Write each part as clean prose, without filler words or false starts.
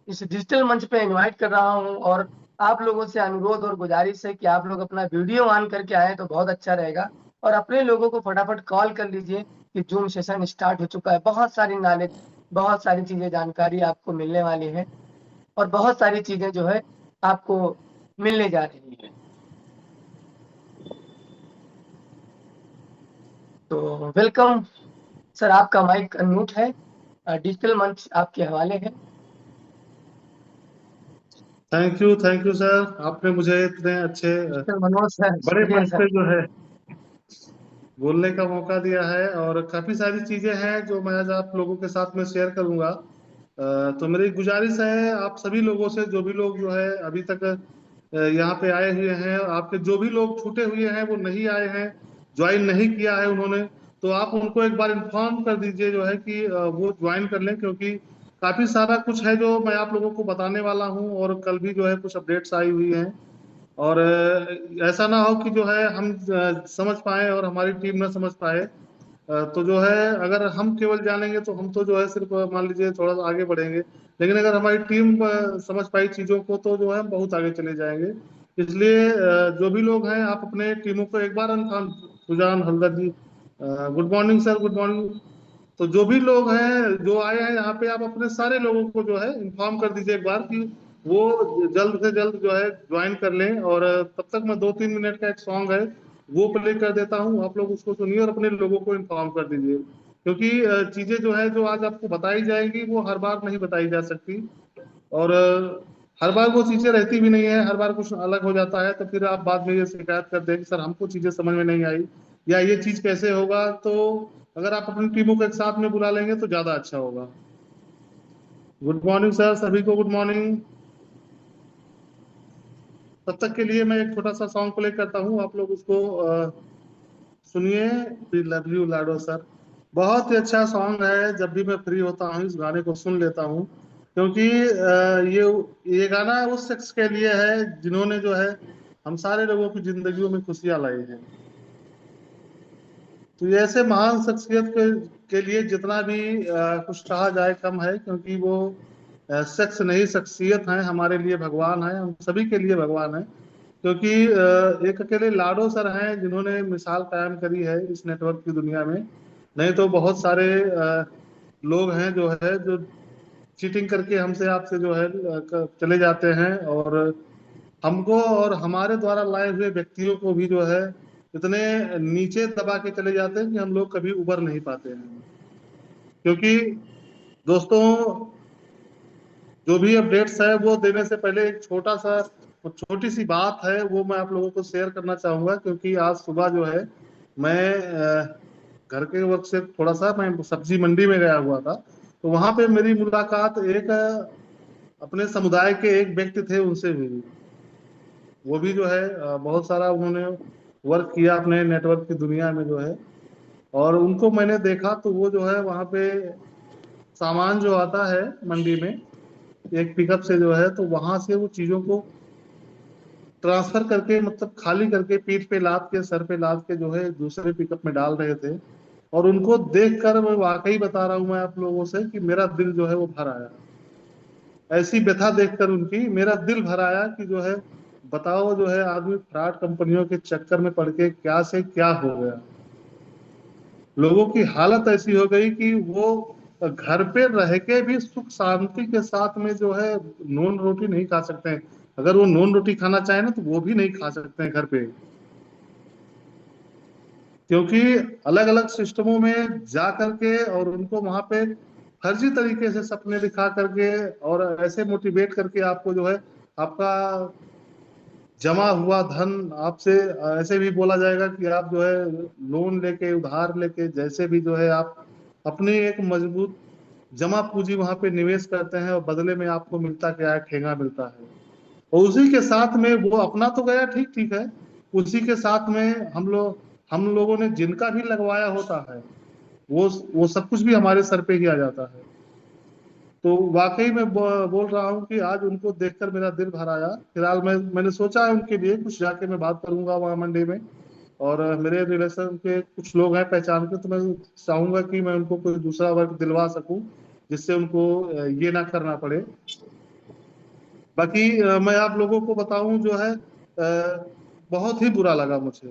इस डिजिटल मंच पे इनवाइट कर रहा हूँ, और आप लोगों से अनुरोध और गुजारिश है कि आप लोग अपना वीडियो ऑन करके आए तो बहुत अच्छा रहेगा। और अपने लोगों को फटाफट कॉल कर लीजिए कि जूम सेशन स्टार्ट हो चुका है। बहुत सारी नॉलेज, बहुत सारी चीजें, जानकारी आपको मिलने वाली है, और बहुत सारी चीजें जो है आपको मिलने जा रही है। तो वेलकम सर, आपका माइक अनम्यूट है। डिजिटल मंच आपके हवाले है। थैंक यू सर, आपने मुझे इतने अच्छे मिस्टर मनोज सर, बड़े शुक्रिया मंच सर। पे जो है बोलने का मौका दिया है। और काफी सारी चीजें हैं जो मैं आज आप लोगों के साथ में शेयर करूंगा। तो मेरी गुजारिश है आप सभी लोगों से, जो भी लोग जो है अभी तक यहाँ पे आए हुए हैं, आपके जो भी लोग छूटे हुए हैं, वो नहीं आए हैं, ज्वाइन नहीं किया है उन्होंने, तो आप उनको एक बार इन्फॉर्म कर दीजिए जो है कि वो ज्वाइन कर लें, क्योंकि काफी सारा कुछ है जो मैं आप लोगों को बताने वाला हूँ। और कल भी जो है कुछ अपडेट्स आई हुई हैं। और ऐसा ना हो कि जो है हम समझ पाए और हमारी टीम ना समझ पाए। तो जो है अगर हम केवल जानेंगे तो हम तो जो है सिर्फ मान लीजिए थोड़ा सा आगे बढ़ेंगे, लेकिन अगर हमारी टीम समझ पाई चीजों को तो जो है हम बहुत आगे चले जाएंगे। इसलिए जो भी लोग हैं आप अपने टीमों को एक बार Sujan Haldar ji, good morning sir, good morning. तो जो भी लोग हैं जो आए हैं यहाँ पे, आप अपने सारे लोगों को जो है इन्फॉर्म कर दीजिए एक बार कि वो जल्द से जल्द जो है ज्वाइन कर लें। और तब तक मैं 2-3 मिनट का एक सॉन्ग है वो प्ले कर देता हूँ, आप लोग उसको सुनिए और अपने लोगों को इन्फॉर्म कर दीजिए। क्योंकि चीजें जो है जो आज आपको बताई जाएंगी वो हर बार नहीं बताई जा सकती। और हर बार वो चीजें रहती भी नहीं है, हर बार कुछ अलग हो जाता है, तो फिर आप बाद में ये शिकायत करते हैं कि सर हमको चीजें समझ में नहीं आई या ये चीज कैसे होगा। तो अगर आप अपनी टीमों को एक साथ में बुला लेंगे तो ज्यादा अच्छा होगा। गुड मॉर्निंग सर, सभी को गुड मॉर्निंग। तब तक के लिए मैं एक छोटा सा सॉन्ग प्ले करता हूँ, आप लोग उसको सुनिए। We love you Lado sir, बहुत ही अच्छा सॉन्ग है। जब भी मैं फ्री होता हूँ इस गाने को सुन लेता हूँ, क्योंकि ये गाना उस शख्स के लिए है जिन्होंने जो है हम सारे लोगों की जिंदगियों में खुशियां लाई हैं। तो ये ऐसे महान शख्सियत के लिए जितना भी कुछ कहा जाए कम है, क्योंकि वो शख्स नहीं शख्सियत है, हमारे लिए भगवान है, हम सभी के लिए भगवान है। क्योंकि एक अकेले लाडो सर हैं जिन्होंने मिसाल कायम करी है इस नेटवर्क की दुनिया में। नहीं तो बहुत सारे लोग हैं जो है जो चीटिंग करके हमसे आपसे जो है चले जाते हैं, और हमको और हमारे द्वारा लाए हुए व्यक्तियों को भी जो है इतने नीचे दबा के चले जाते हैं कि हम लोग कभी उबर नहीं पाते हैं। क्योंकि दोस्तों, जो भी अपडेट्स है वो देने से पहले एक छोटा सा छोटी सी बात है वो मैं आप लोगों को शेयर करना चाहूंगा। क्योंकि आज सुबह जो है मैं घर के वक्त से थोड़ा सा मैं सब्जी मंडी में गया हुआ था, तो वहां पे मेरी मुलाकात एक अपने समुदाय के एक व्यक्ति थे उनसे हुई। वो भी जो है बहुत सारा उन्होंने वर्क किया अपने नेटवर्क की दुनिया में जो है। और उनको मैंने देखा तो वो जो है वहां पे सामान जो आता है मंडी में एक पिकअप से जो है, तो वहां से वो चीजों को ट्रांसफर करके, मतलब खाली करके, पीठ पे लाद के, सर पे लाद के जो है दूसरे पिकअप में डाल रहे थे। और उनको देखकर मैं वाकई बता रहा हूं मैं आप लोगों से कि मेरा दिल जो है वो भर आया। ऐसी व्यथा देखकर उनकी मेरा दिल भर आया कि जो है बताओ जो है आदमी फ्रॉड कंपनियों के चक्कर में पड़ के क्या से क्या हो गया। लोगों की हालत ऐसी हो गई कि वो घर पे रह के भी सुख शांति के साथ में जो है नून रोटी नहीं खा सकते हैं। अगर वो नून रोटी खाना चाहे ना तो वो भी नहीं खा सकते हैं घर पे। क्योंकि अलग अलग सिस्टमों में जा करके और उनको वहां पे फर्जी तरीके से सपने दिखा करके और ऐसे मोटिवेट करके आपको जो है आपका जमा हुआ धन आपसे ऐसे भी बोला जाएगा कि आप जो है लोन लेके उधार लेके जैसे भी जो है आप अपनी एक मजबूत जमा पूंजी वहां पे निवेश करते हैं, और बदले में आपको मिलता क्या है? ठेंगा मिलता है। और उसी के साथ में वो अपना तो गया, ठीक ठीक है, उसी के साथ में हम लोगों ने जिनका भी लगवाया होता है वो सब कुछ भी हमारे सर पे ही आ जाता है। तो वाकई में बोल रहा हूँ कि आज उनको देखकर मेरा दिल भर आया। फिलहाल मैंने सोचा है उनके लिए कुछ जाके मैं बात करूंगा वहाँ मंडी में। और मेरे रिलेशन के कुछ लोग हैं पहचान के, तो मैं चाहूंगा कि मैं उनको कोई दूसरा वर्क दिलवा सकूं जिससे उनको ये ना करना पड़े। बाकी मैं आप लोगों को बताऊं जो है बहुत ही बुरा लगा मुझे,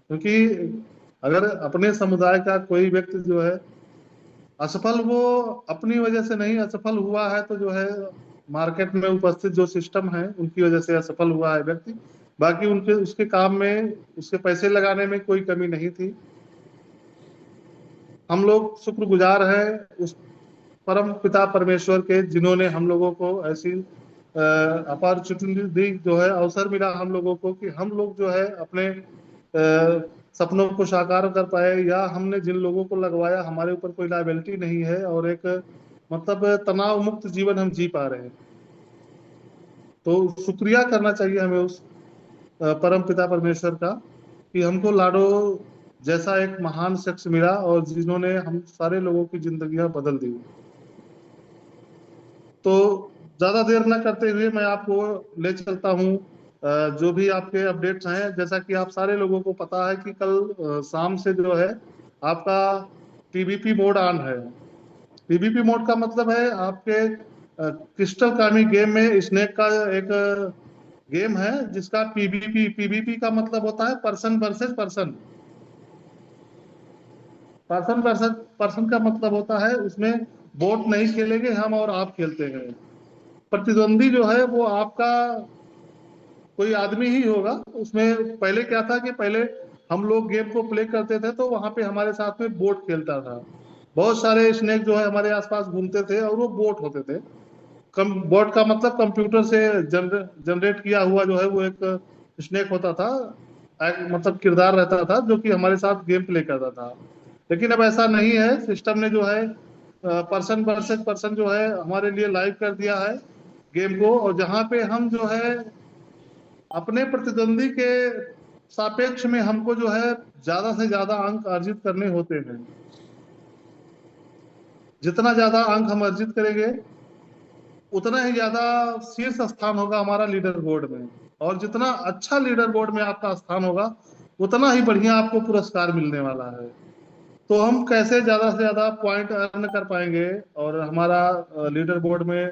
क्योंकि अगर अपने समुदाय का कोई व्यक्ति जो है असफल, वो अपनी वजह से नहीं असफल हुआ है, तो जो है मार्केट में उपस्थित जो सिस्टम है उनकी वजह से असफल हुआ है व्यक्ति। बाकी उनके उसके काम में, उसके पैसे लगाने में कोई कमी नहीं थी। हम लोग शुक्रगुजार हैं उस परम पिता परमेश्वर के, जिन्होंने हम लोगों को ऐसी अपॉर्चुनिटी दी, जो है अवसर मिला हम लोगों को कि हम लोग जो है अपने सपनों को साकार कर पाए, या हमने जिन लोगों को लगवाया हमारे ऊपर कोई लायबिलिटी नहीं है, और एक मतलब तनाव मुक्त जीवन हम जी पा रहे हैं। तो शुक्रिया करना चाहिए हमें उस परम पिता परमेश्वर का, कि हमको लाडो जैसा एक महान शख्स मिला, और जिन्होंने हम सारे लोगों की जिंदगियां बदल दी। तो ज्यादा देर न करते हुए मैं आपको ले चलता हूँ जो भी आपके अपडेट्स हैं। जैसा कि आप सारे लोगों को पता है कि कल शाम से जो है आपका पीवीपी मोड ऑन है। पीवीपी मोड का मतलब है आपके क्रिस्टल कामी गेम में स्नेक का एक गेम है, जिसका पीवीपी, पीवीपी का मतलब होता है person versus person. Person versus person का मतलब होता है उसमें बोट नहीं खेलेंगे हम, और आप खेलते हैं। प्रतिद्वंदी जो है वो आपका कोई आदमी ही होगा उसमें। पहले क्या था कि पहले हम लोग गेम को प्ले करते थे तो वहां पे हमारे साथ में बोट खेलता था। बहुत सारे स्नेक जो है हमारे आसपास घूमते थे, और वो बोट होते थे। कम बोट का मतलब कंप्यूटर से जनरेट किया हुआ जो है वो एक स्नेक होता था, एक मतलब किरदार रहता था जो कि हमारे साथ गेम प्ले करता था। लेकिन अब ऐसा नहीं है, सिस्टम ने जो है पर्सन वर्सेस पर्सन जो है हमारे लिए लाइव कर दिया है गेम को, और जहां पे हम जो है अपने प्रतिद्वंदी के सापेक्ष में हमको जो है ज्यादा से ज्यादा अंक अर्जित करने होते हैं। जितना ज्यादा अंक हम अर्जित करेंगे उतना ही ज्यादा शीर्ष स्थान होगा हमारा लीडर बोर्ड में, और जितना अच्छा लीडर बोर्ड में आपका स्थान होगा उतना ही बढ़िया आपको पुरस्कार मिलने वाला है। तो हम कैसे ज्यादा से ज्यादा पॉइंट अर्न कर पाएंगे, और हमारा लीडर बोर्ड में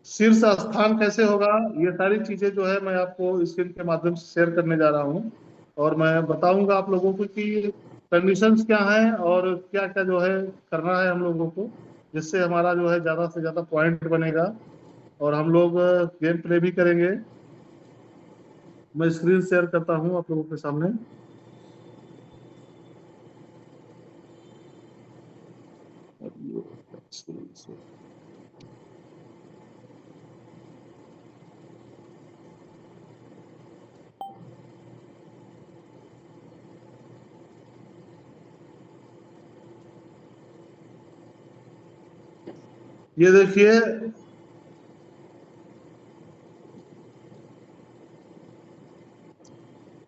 शीर्ष स्थान कैसे होगा, ये सारी चीजें जो है मैं आपको स्क्रीन के माध्यम से शेयर करने जा रहा हूँ। और मैं बताऊंगा आप लोगों को कि कंडीशंस क्या हैं और क्या क्या जो है करना है हम लोगों को, जिससे हमारा जो है ज्यादा से ज्यादा पॉइंट बनेगा, और हम लोग गेम प्ले भी करेंगे। मैं स्क्रीन शेयर करता हूँ आप लोगों के सामने। ये देखिए,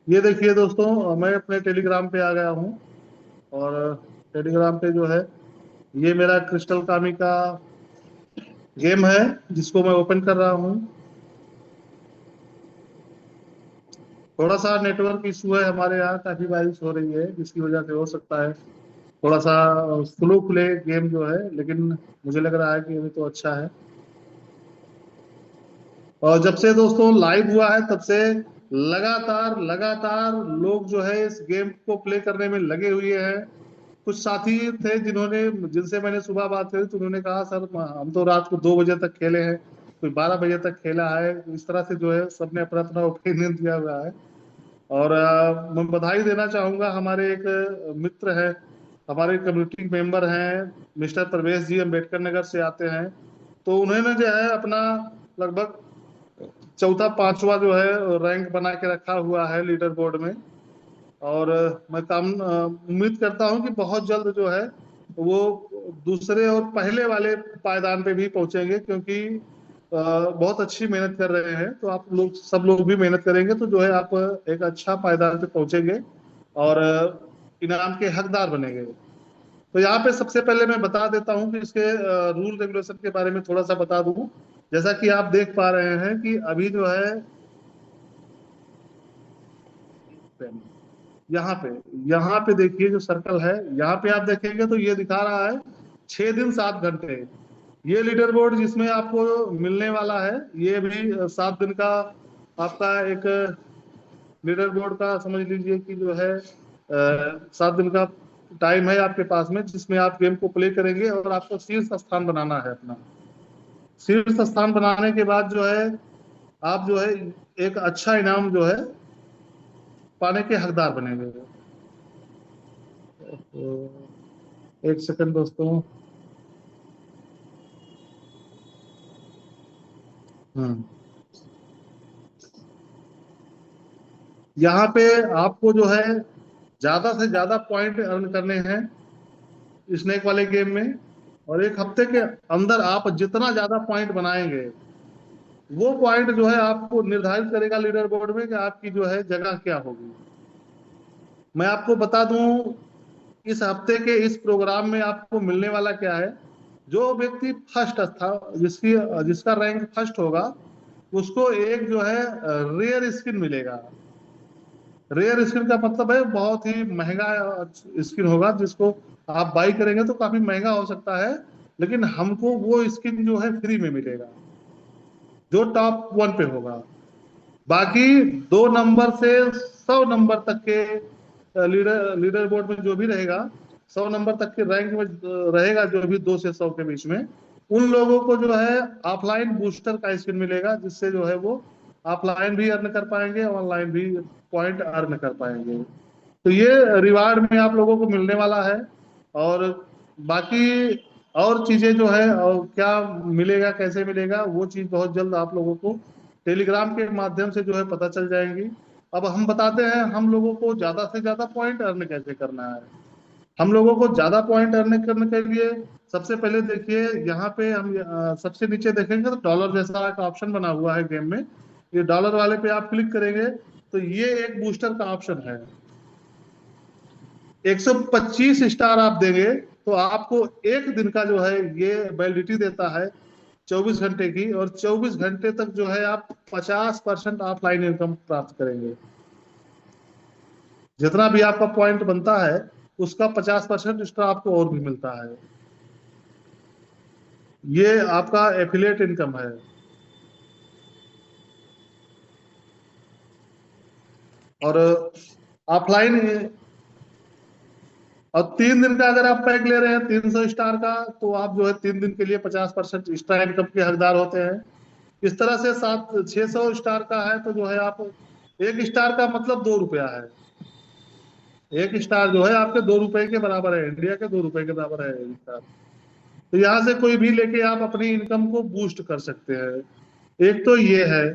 ये देखिए दोस्तों, मैं अपने टेलीग्राम पे आ गया हूँ, और टेलीग्राम पे जो है ये मेरा क्रिस्टल कामी का गेम है जिसको मैं ओपन कर रहा हूँ। थोड़ा सा नेटवर्क इशू है हमारे यहाँ, काफी बारिश हो रही है जिसकी वजह से हो सकता है थोड़ा सा स्लो खुले गेम जो है, लेकिन मुझे लग रहा है कि अभी तो अच्छा है। और जब से दोस्तों लाइव हुआ है तब से लगातार लगातार लोग जो है इस गेम को प्ले करने में लगे हुए हैं। कुछ साथी थे जिन्होंने, जिनसे मैंने सुबह बात करी तो उन्होंने कहा सर हम तो रात को 2 बजे तक खेले हैं, कोई 12 बजे तक खेला है। इस तरह से जो है सबने अपना अपना ओपिनियन दिया हुआ है। और मैं बधाई देना चाहूंगा, हमारे एक मित्र है, हमारे कम्युनिटी मेंबर हैं, मिस्टर प्रवेश जी, अम्बेडकर नगर से आते हैं। तो उन्होंने जो है अपना लगभग चौथा पांचवा जो है रैंक बना के रखा हुआ है लीडर बोर्ड में। और मैं काम उम्मीद करता हूं कि बहुत जल्द जो है वो दूसरे और पहले वाले पायदान पे भी पहुंचेंगे, क्योंकि बहुत अच्छी मेहनत कर रहे हैं। तो आप लोग सब लोग भी मेहनत करेंगे तो जो है आप एक अच्छा पायदान पे पहुंचेंगे, और इनाम के हकदार बनेंगे। तो यहाँ पे सबसे पहले मैं बता देता हूँ कि इसके रूल रेगुलेशन के बारे में थोड़ा सा बता दूं। जैसा कि आप देख पा रहे हैं कि अभी जो है यहाँ पे यहाँ पे देखिए जो सर्कल है, यहाँ पे आप देखेंगे तो ये दिखा रहा है 6 दिन 7 घंटे। ये लीडर बोर्ड जिसमें आपको मिलने वाला है, ये भी 7 दिन का आपका एक लीडर बोर्ड का समझ लीजिए कि जो है 7 दिन का टाइम है आपके पास में, जिसमें आप गेम को प्ले करेंगे और आपको शीर्ष स्थान बनाना है अपना। शीर्ष स्थान बनाने के बाद जो है आप जो है एक अच्छा इनाम जो है पाने के हकदार बनेंगे। तो एक सेकंड दोस्तों। हम्म यहाँ पे आपको जो है ज्यादा से ज्यादा पॉइंट अर्न करने हैं स्नेक वाले गेम में, और एक हफ्ते के अंदर आप जितना ज्यादा पॉइंट बनाएंगे वो पॉइंट जो है आपको निर्धारित करेगा लीडर बोर्ड में कि आपकी जो है जगह क्या होगी। मैं आपको बता दूं, इस हफ्ते के इस प्रोग्राम में आपको मिलने वाला क्या है। जो व्यक्ति फर्स्ट था, जिसका रैंक फर्स्ट होगा, उसको एक जो है रेयर स्किन मिलेगा। रेयर स्किन का मतलब है बहुत ही महंगा स्किन होगा, जिसको आप बाई करेंगे तो काफी महंगा हो सकता है, लेकिन हमको वो स्किन जो है फ्री में मिलेगा, जो टॉप 1 पे होगा। बाकी 2 नंबर से 100 नंबर तक के लीडर लीडर बोर्ड में जो भी रहेगा, 100 नंबर तक के रैंक में रहेगा, जो भी 2 से 100 के बीच में, उन लोगों को जो है ऑफलाइन बूस्टर का स्किन मिलेगा, जिससे जो है वो ऑफलाइन भी अर्न कर पाएंगे, ऑनलाइन भी पॉइंट अर्न कर पाएंगे। तो ये रिवार्ड में आप लोगों को मिलने वाला है। और बाकी और चीजें जो है, और क्या मिलेगा कैसे मिलेगा, वो चीज बहुत जल्द आप लोगों को टेलीग्राम के माध्यम से जो है पता चल जाएंगी। अब हम बताते हैं हम लोगों को ज्यादा से ज्यादा पॉइंट अर्न कैसे करना है। हम लोगों को ज्यादा पॉइंट अर्न करने के लिए सबसे पहले देखिए, यहाँ पे हम सबसे नीचे देखेंगे तो डॉलर जैसा एक ऑप्शन बना हुआ है गेम में। ये डॉलर वाले पे आप क्लिक करेंगे तो ये एक बूस्टर का ऑप्शन है। 125 स्टार आप देंगे तो आपको एक दिन का जो है ये वैलिडिटी देता है, 24 घंटे की, और 24 घंटे तक जो है आप 50% ऑफलाइन इनकम प्राप्त करेंगे। जितना भी आपका पॉइंट बनता है उसका 50% एक्स्ट्रा आपको और भी मिलता है। ये आपका एफिलिएट इनकम है। और ऑफलाइन, और 3 दिन का अगर आप पैक ले रहे हैं 300 स्टार का, तो आप जो है 3 दिन के लिए 50% एक्स्ट्रा इनकम के हकदार होते हैं। इस तरह से 600 स्टार का है तो जो है आप, 1 स्टार का मतलब 2 रुपया है। 1 स्टार जो है आपके 2 रुपए के बराबर है, इंडिया के 2 रुपए के बराबर है 1 स्टार। तो यहाँ से कोई भी लेके आप अपनी इनकम को बूस्ट कर सकते हैं। एक तो ये है,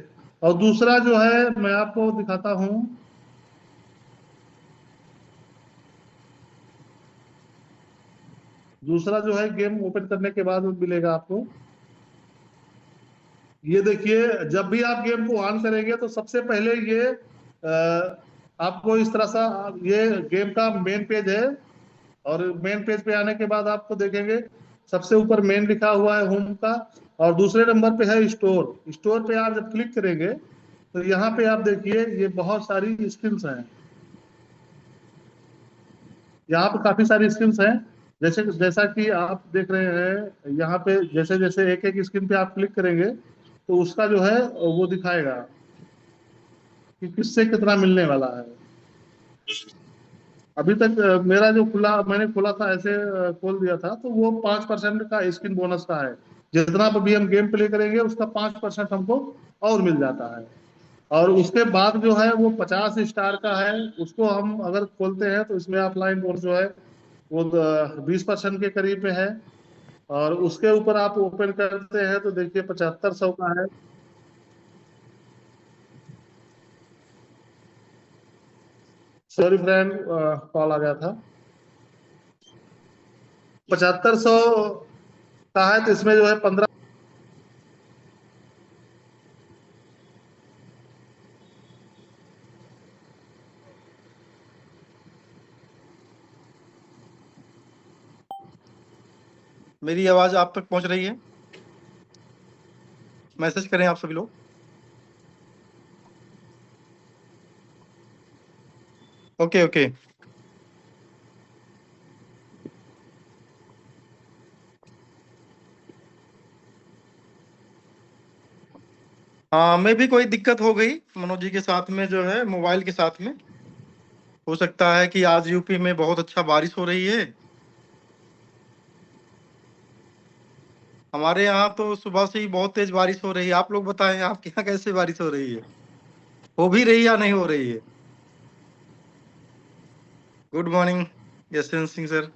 और दूसरा जो है मैं आपको दिखाता हूँ। दूसरा जो है गेम ओपन करने के बाद मिलेगा आपको। ये देखिए, जब भी आप गेम को ऑन करेंगे तो सबसे पहले ये आपको इस तरह सा ये गेम का मेन पेज है। और मेन पेज पे आने के बाद आपको देखेंगे सबसे ऊपर मेन लिखा हुआ है होम का, और दूसरे नंबर पे है स्टोर। स्टोर पे आप जब क्लिक करेंगे तो यहाँ पे आप देखिए ये बहुत सारी स्किल्स हैं। यहाँ पे काफी सारी स्किल्स हैं। जैसे जैसा कि आप देख रहे हैं यहाँ पे, जैसे जैसे एक एक स्क्रीन पे आप क्लिक करेंगे तो उसका जो है वो दिखाएगा कि किससे कितना मिलने वाला है। अभी तक मेरा जो खुला, मैंने खोला था ऐसे खोल दिया था, तो वो 5% का स्किन बोनस का है। जितना भी हम गेम प्ले करेंगे उसका 5% हमको और मिल जाता है। और उसके बाद जो है वो 50 स्टार का है, उसको हम अगर खोलते हैं तो इसमें ऑफलाइन बोनस जो है वो 20% के करीब में है। और उसके ऊपर आप ओपन करते हैं तो देखिए 7500 का है। सॉरी फ्रेंड, कॉल आ गया था। 7500 का है तो इसमें जो है 15। मेरी आवाज आप तक पहुंच रही है? मैसेज करें आप सभी लोग। Okay okay. हाँ, मैं भी कोई दिक्कत हो गई मनोज जी के साथ में, जो है मोबाइल के साथ में। हो सकता है कि आज यूपी में बहुत अच्छा बारिश हो रही है। हमारे यहाँ तो सुबह से ही बहुत तेज बारिश हो रही है। आप लोग बताएं, आपके यहाँ कैसे बारिश हो रही है? हो भी रही है या नहीं हो रही है? Good morning Yashwant Singh sir.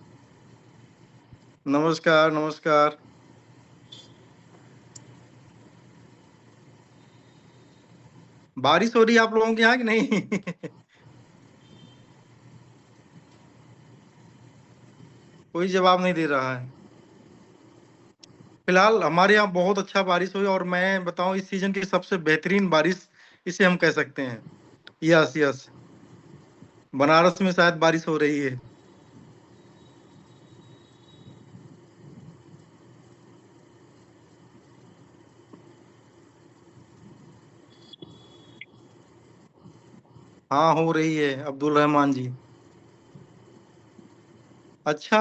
नमस्कार नमस्कार। बारिश हो रही है आप लोगों के यहाँ कि नहीं? कोई जवाब नहीं दे रहा है। फिलहाल हमारे यहाँ बहुत अच्छा बारिश हुई, और मैं बताऊं इस सीजन की सबसे बेहतरीन बारिश इसे हम कह सकते हैं। यस यस, बनारस में शायद बारिश हो रही है। हाँ, हो रही है अब्दुल रहमान जी। अच्छा,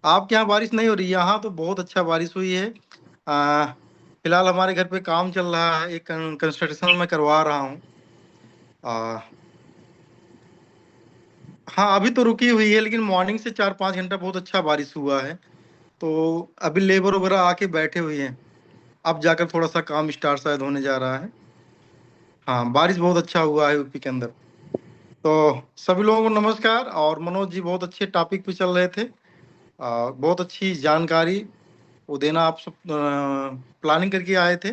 आपके यहाँ बारिश नहीं हो रही? यहाँ तो बहुत अच्छा बारिश हुई है। फिलहाल हमारे घर पे काम चल रहा है, एक कंस्ट्रक्शन में करवा रहा हूँ। हाँ, अभी तो रुकी हुई है, लेकिन मॉर्निंग से 4-5 घंटा बहुत अच्छा बारिश हुआ है। तो अभी लेबर वगैरह आके बैठे हुए हैं। अब जाकर थोड़ा सा काम स्टार्ट शायद होने जा रहा है। हाँ, बारिश बहुत अच्छा हुआ है यूपी के अंदर। तो सभी लोगों को नमस्कार। और मनोज जी बहुत अच्छे टॉपिक पे चल रहे थे। बहुत अच्छी जानकारी वो देना आप सब प्लानिंग करके आए थे,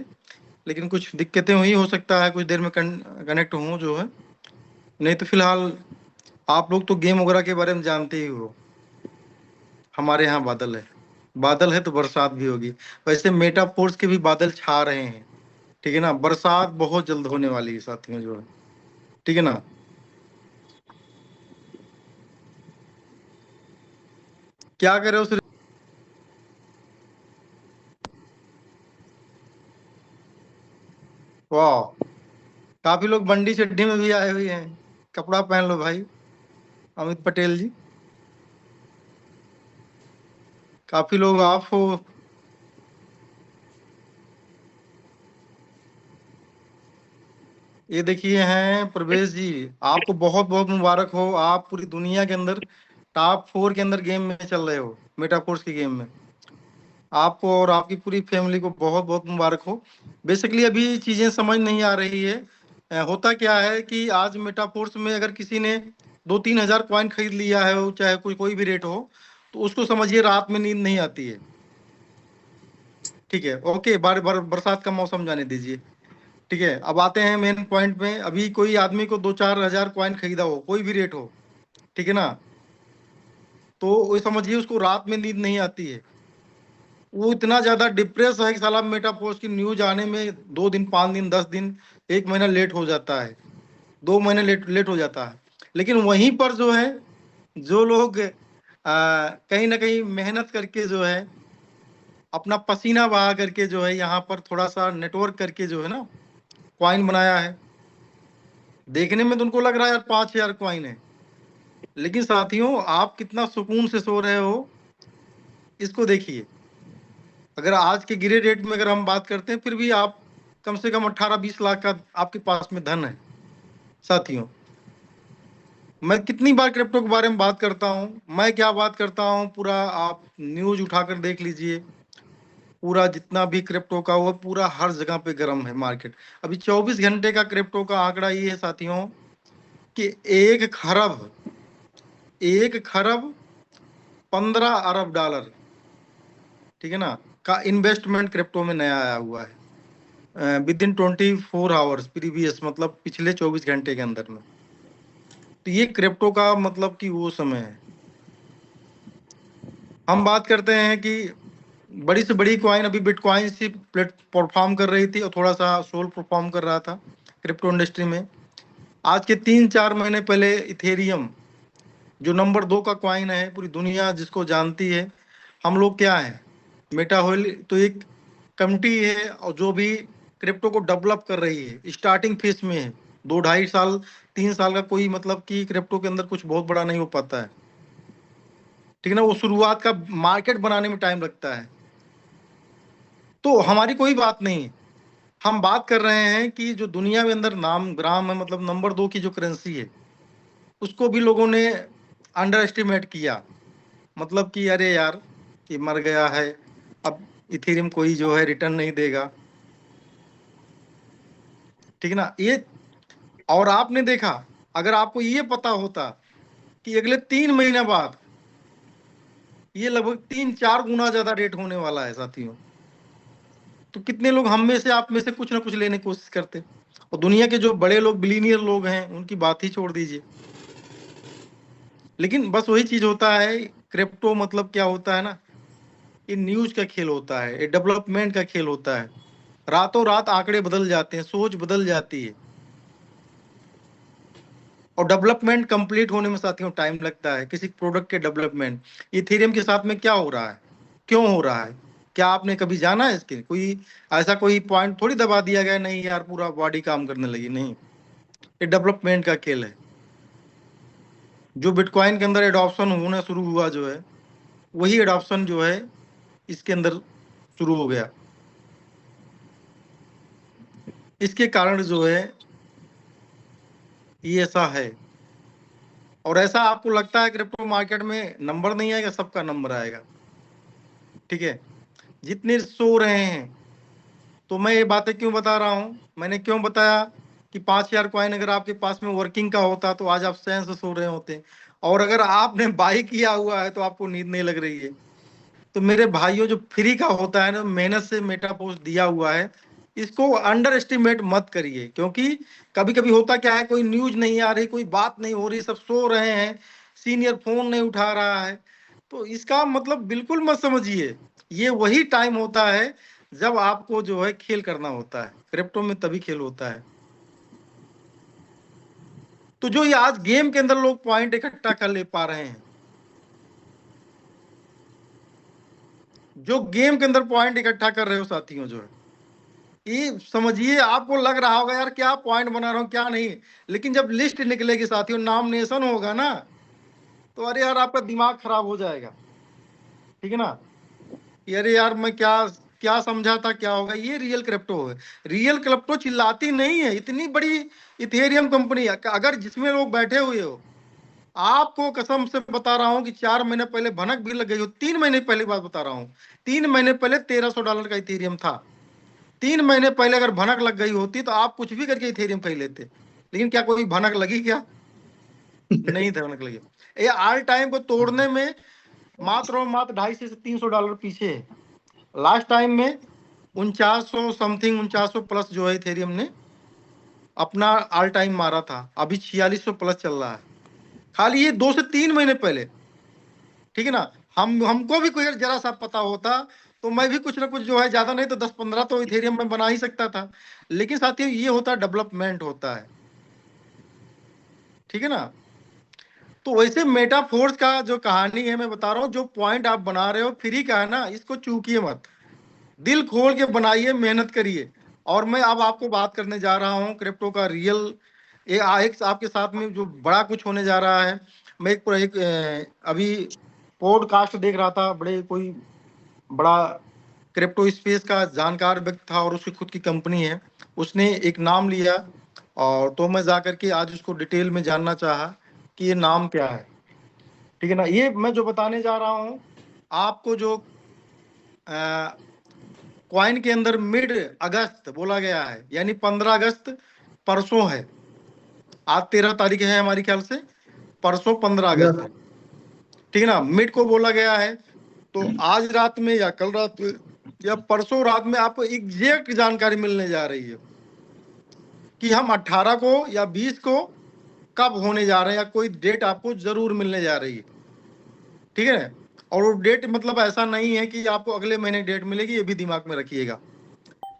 लेकिन कुछ दिक्कतें हुई। हो सकता है कुछ देर में कनेक्ट हूँ जो है। नहीं तो फिलहाल आप लोग तो गेम वगैरह के बारे में जानते ही हो। हमारे यहाँ बादल है, बादल है तो बरसात भी होगी। वैसे मेटा फोर्स के भी बादल छा रहे हैं, ठीक है ना। बरसात बहुत जल्द होने वाली है साथियों जो है, ठीक है ना। क्या कर रहे हो? वाह, काफी लोग बंडी चड्डी में भी आए हुए हैं। कपड़ा पहन लो भाई। अमित पटेल जी, काफी लोग आप हो। ये देखिए हैं प्रवेश जी, आपको बहुत बहुत मुबारक हो। आप पूरी दुनिया के अंदर टॉप 4 के अंदर गेम में चल रहे हो, मेटाफोर्स के गेम में। आपको और आपकी पूरी फैमिली को बहुत बहुत मुबारक हो। बेसिकली अभी चीजें समझ नहीं आ रही है। होता क्या है कि आज मेटाफोर्स में अगर किसी ने 2-3 हजार कॉइन खरीद लिया है, वो चाहे कोई भी रेट हो, तो उसको समझिए रात में नींद नहीं आती है। ठीक है, ओके। बरसात का मौसम जाने दीजिए। ठीक है, अब आते हैं मेन पॉइंट में। अभी कोई आदमी को 2-4 हजार कॉइन खरीदा हो, कोई भी रेट हो, ठीक है ना, तो वो समझिए उसको रात में नींद नहीं आती है। वो इतना ज्यादा डिप्रेस है कि साला मेटापोस्ट की न्यूज आने में 2 दिन, 5 दिन, 10 दिन, 1 महीना लेट हो जाता है, 2 महीने लेट हो जाता है। लेकिन वहीं पर जो है, जो लोग कहीं ना कहीं मेहनत करके जो है, अपना पसीना बहा करके जो है, यहाँ पर थोड़ा सा नेटवर्क करके जो है ना, क्वाइन बनाया है। देखने में तो उनको लग रहा है यार 5 हजार क्वाइन है, लेकिन साथियों आप कितना सुकून से सो रहे हो, इसको देखिए। अगर आज के गिरे रेट में अगर हम बात करते हैं, फिर भी आप कम से कम 18-20 लाख का आपके पास में धन है साथियों। मैं कितनी बार क्रिप्टो के बारे में बात करता हूं, मैं क्या बात करता हूं, पूरा आप न्यूज उठाकर देख लीजिए। पूरा जितना भी क्रिप्टो का, वो पूरा हर जगह पे गर्म है मार्केट। अभी 24 घंटे का क्रिप्टो का आंकड़ा ये है साथियों कि 1 खरब 15 अरब डॉलर, ठीक है ना, का इन्वेस्टमेंट क्रिप्टो में नया आया हुआ है विद इन 24 आवर्स प्रीवियस, मतलब पिछले 24 घंटे के अंदर में। तो ये क्रिप्टो का मतलब कि वो समय है। हम बात करते हैं कि बड़ी से बड़ी कॉइन अभी बिटकॉइन से परफॉर्म कर रही थी, और थोड़ा सा सोल परफॉर्म कर रहा था क्रिप्टो इंडस्ट्री में। आज के 3-4 महीने पहले इथेरियम, जो नंबर 2 का कॉइन है, पूरी दुनिया जिसको जानती है। हम लोग क्या है, मेटा होल तो एक कमिटी है, और जो भी क्रिप्टो को डेवलप कर रही है, स्टार्टिंग फेज में है। 2-2.5 साल 3 साल का कोई मतलब कि क्रिप्टो के अंदर कुछ बहुत बड़ा नहीं हो पाता है, ठीक है ना। वो शुरुआत का मार्केट बनाने में टाइम लगता है। तो हमारी कोई बात नहीं है, हम बात कर रहे हैं कि जो दुनिया में अंदर नाम ग्राम है, मतलब नंबर 2 की जो करेंसी है, उसको भी लोगों ने अंडर एस्टिमेट किया। मतलब कि अरे यार ये मर गया है, अब इथेरियम कोई जो है रिटर्न नहीं देगा, ठीक है ना। ये और आपने देखा, अगर आपको ये पता होता कि अगले 3 महीने बाद ये लगभग 3-4 गुना ज्यादा रेट होने वाला है साथियों, तो कितने लोग हम में से आप में से कुछ ना कुछ लेने की कोशिश करते। और दुनिया के जो बड़े लोग बिलीनियर लोग हैं उनकी बात ही छोड़ दीजिए। लेकिन बस वही चीज होता है, क्रिप्टो मतलब क्या होता है ना, ये न्यूज का खेल होता है, ये डेवलपमेंट का खेल होता है। रातों रात आंकड़े बदल जाते हैं, सोच बदल जाती है, और डेवलपमेंट कंप्लीट होने में साथियों टाइम लगता है, किसी प्रोडक्ट के डेवलपमेंट। इथेरियम के साथ में क्या हो रहा है, क्यों हो रहा है, क्या आपने कभी जाना है इसके? कोई ऐसा कोई पॉइंट थोड़ी दबा दिया गया, नहीं यार पूरा बॉडी काम करने लगी, नहीं। ये डेवलपमेंट का खेल है। जो बिटकॉइन के अंदर एडॉप्शन होना शुरू हुआ जो है, वही एडॉप्शन जो है इसके अंदर शुरू हो गया। इसके कारण जो है ये ऐसा है। और ऐसा आपको लगता है क्रिप्टो मार्केट में नंबर नहीं आएगा, सबका नंबर आएगा, ठीक है। जितने सो रहे हैं, तो मैं ये बातें क्यों बता रहा हूं, मैंने क्यों बताया कि 5000 कॉइन अगर आपके पास में वर्किंग का होता तो आज आप चैन से सो रहे होते। और अगर आपने बाई किया हुआ है तो आपको नींद नहीं लग रही है। तो मेरे भाइयों, जो फ्री का होता है ना, मेहनत से मेटापोस्ट दिया हुआ है, इसको अंडर एस्टिमेट मत करिए। क्योंकि कभी कभी होता क्या है, कोई न्यूज नहीं आ रही, कोई बात नहीं हो रही, सब सो रहे हैं, सीनियर फोन नहीं उठा रहा है, तो इसका मतलब बिल्कुल मत समझिए। ये वही टाइम होता है जब आपको जो है खेल करना होता है, क्रिप्टो में तभी खेल होता है। तो जो ये आज गेम के अंदर लोग पॉइंट इकट्ठा कर ले पा रहे हैं, जो गेम के अंदर पॉइंट इकट्ठा कर रहे हो साथियों, जो है ये समझिए, आपको लग रहा होगा यार क्या पॉइंट बना रहा हूं क्या नहीं, लेकिन जब लिस्ट निकलेगी साथियों, नॉमिनेशन होगा ना, तो अरे यार आपका दिमाग खराब हो जाएगा, ठीक है ना। अरे यार मैं क्या क्या समझा था, क्या होगा। ये रियल क्रिप्टो है। रियल क्रिप्टो चिल्लाती नहीं है, इतनी बड़ी इथेरियम कंपनी, अगर जिसमें लोग बैठे हुए हो, आपको कसम से बता रहा हूं कि 4 महीने पहले भनक भी लग गई हो। 3 महीने पहले बात बता रहा हूं, 3 महीने पहले $1300 का इथेरियम था। 3 महीने पहले अगर भनक लग गई होती तो आप कुछ भी करके इथेरियम खरीद लेते। लेकिन क्या कोई भनक लगी? क्या नहीं भनक लगी। ये ऑल टाइम को तोड़ने में मात्र और मात्र $250 से $300 पीछे है। लास्ट टाइम में 4900 समथिंग, 4900 प्लस जो है इथेरियम ने अपना ऑल टाइम मारा था। अभी 4600 प्लस चल रहा है, खाली ये 2 से 3 महीने पहले, ठीक है ना। हमको भी कोई जरा सा पता होता तो मैं भी कुछ ना कुछ जो है, ज्यादा नहीं तो 10-15 तो इथेरियम में बना ही सकता था। लेकिन साथियों ये होता डेवलपमेंट होता है, ठीक है ना। तो वैसे मेटाफोर्स का जो कहानी है मैं बता रहा हूँ, जो पॉइंट आप बना रहे हो फ्री का है ना, इसको चूकिए मत, दिल खोल के बनाइए, मेहनत करिए। और मैं अब आपको बात करने जा रहा हूँ क्रिप्टो का रियल, एक आपके साथ में जो बड़ा कुछ होने जा रहा है। मैं एक अभी पॉडकास्ट देख रहा था, बड़े कोई बड़ा क्रिप्टो स्पेस का जानकार व्यक्ति था, और उसकी खुद की कंपनी है, उसने एक नाम लिया, और तो मैं जाकर के आज उसको डिटेल में जानना चाहा कि ये नाम क्या है, ठीक है ना। ये मैं जो बताने जा रहा हूँ आपको, जो कॉइन के अंदर मिड अगस्त बोला गया है, यानी 15 अगस्त परसों है। आज 13 तारीख है हमारी ख्याल से, परसों 15 अगस्त है, ठीक है ना। मिड को बोला गया है। तो आज रात में या कल रात में या परसों रात में आपको एग्जैक्ट जानकारी मिलने जा रही है कि हम 18 को या 20 को कब होने जा रहे हैं, या कोई डेट आपको जरूर मिलने जा रही है, ठीक है। और वो डेट मतलब ऐसा नहीं है कि आपको अगले महीने डेट मिलेगी, ये भी दिमाग में रखिएगा।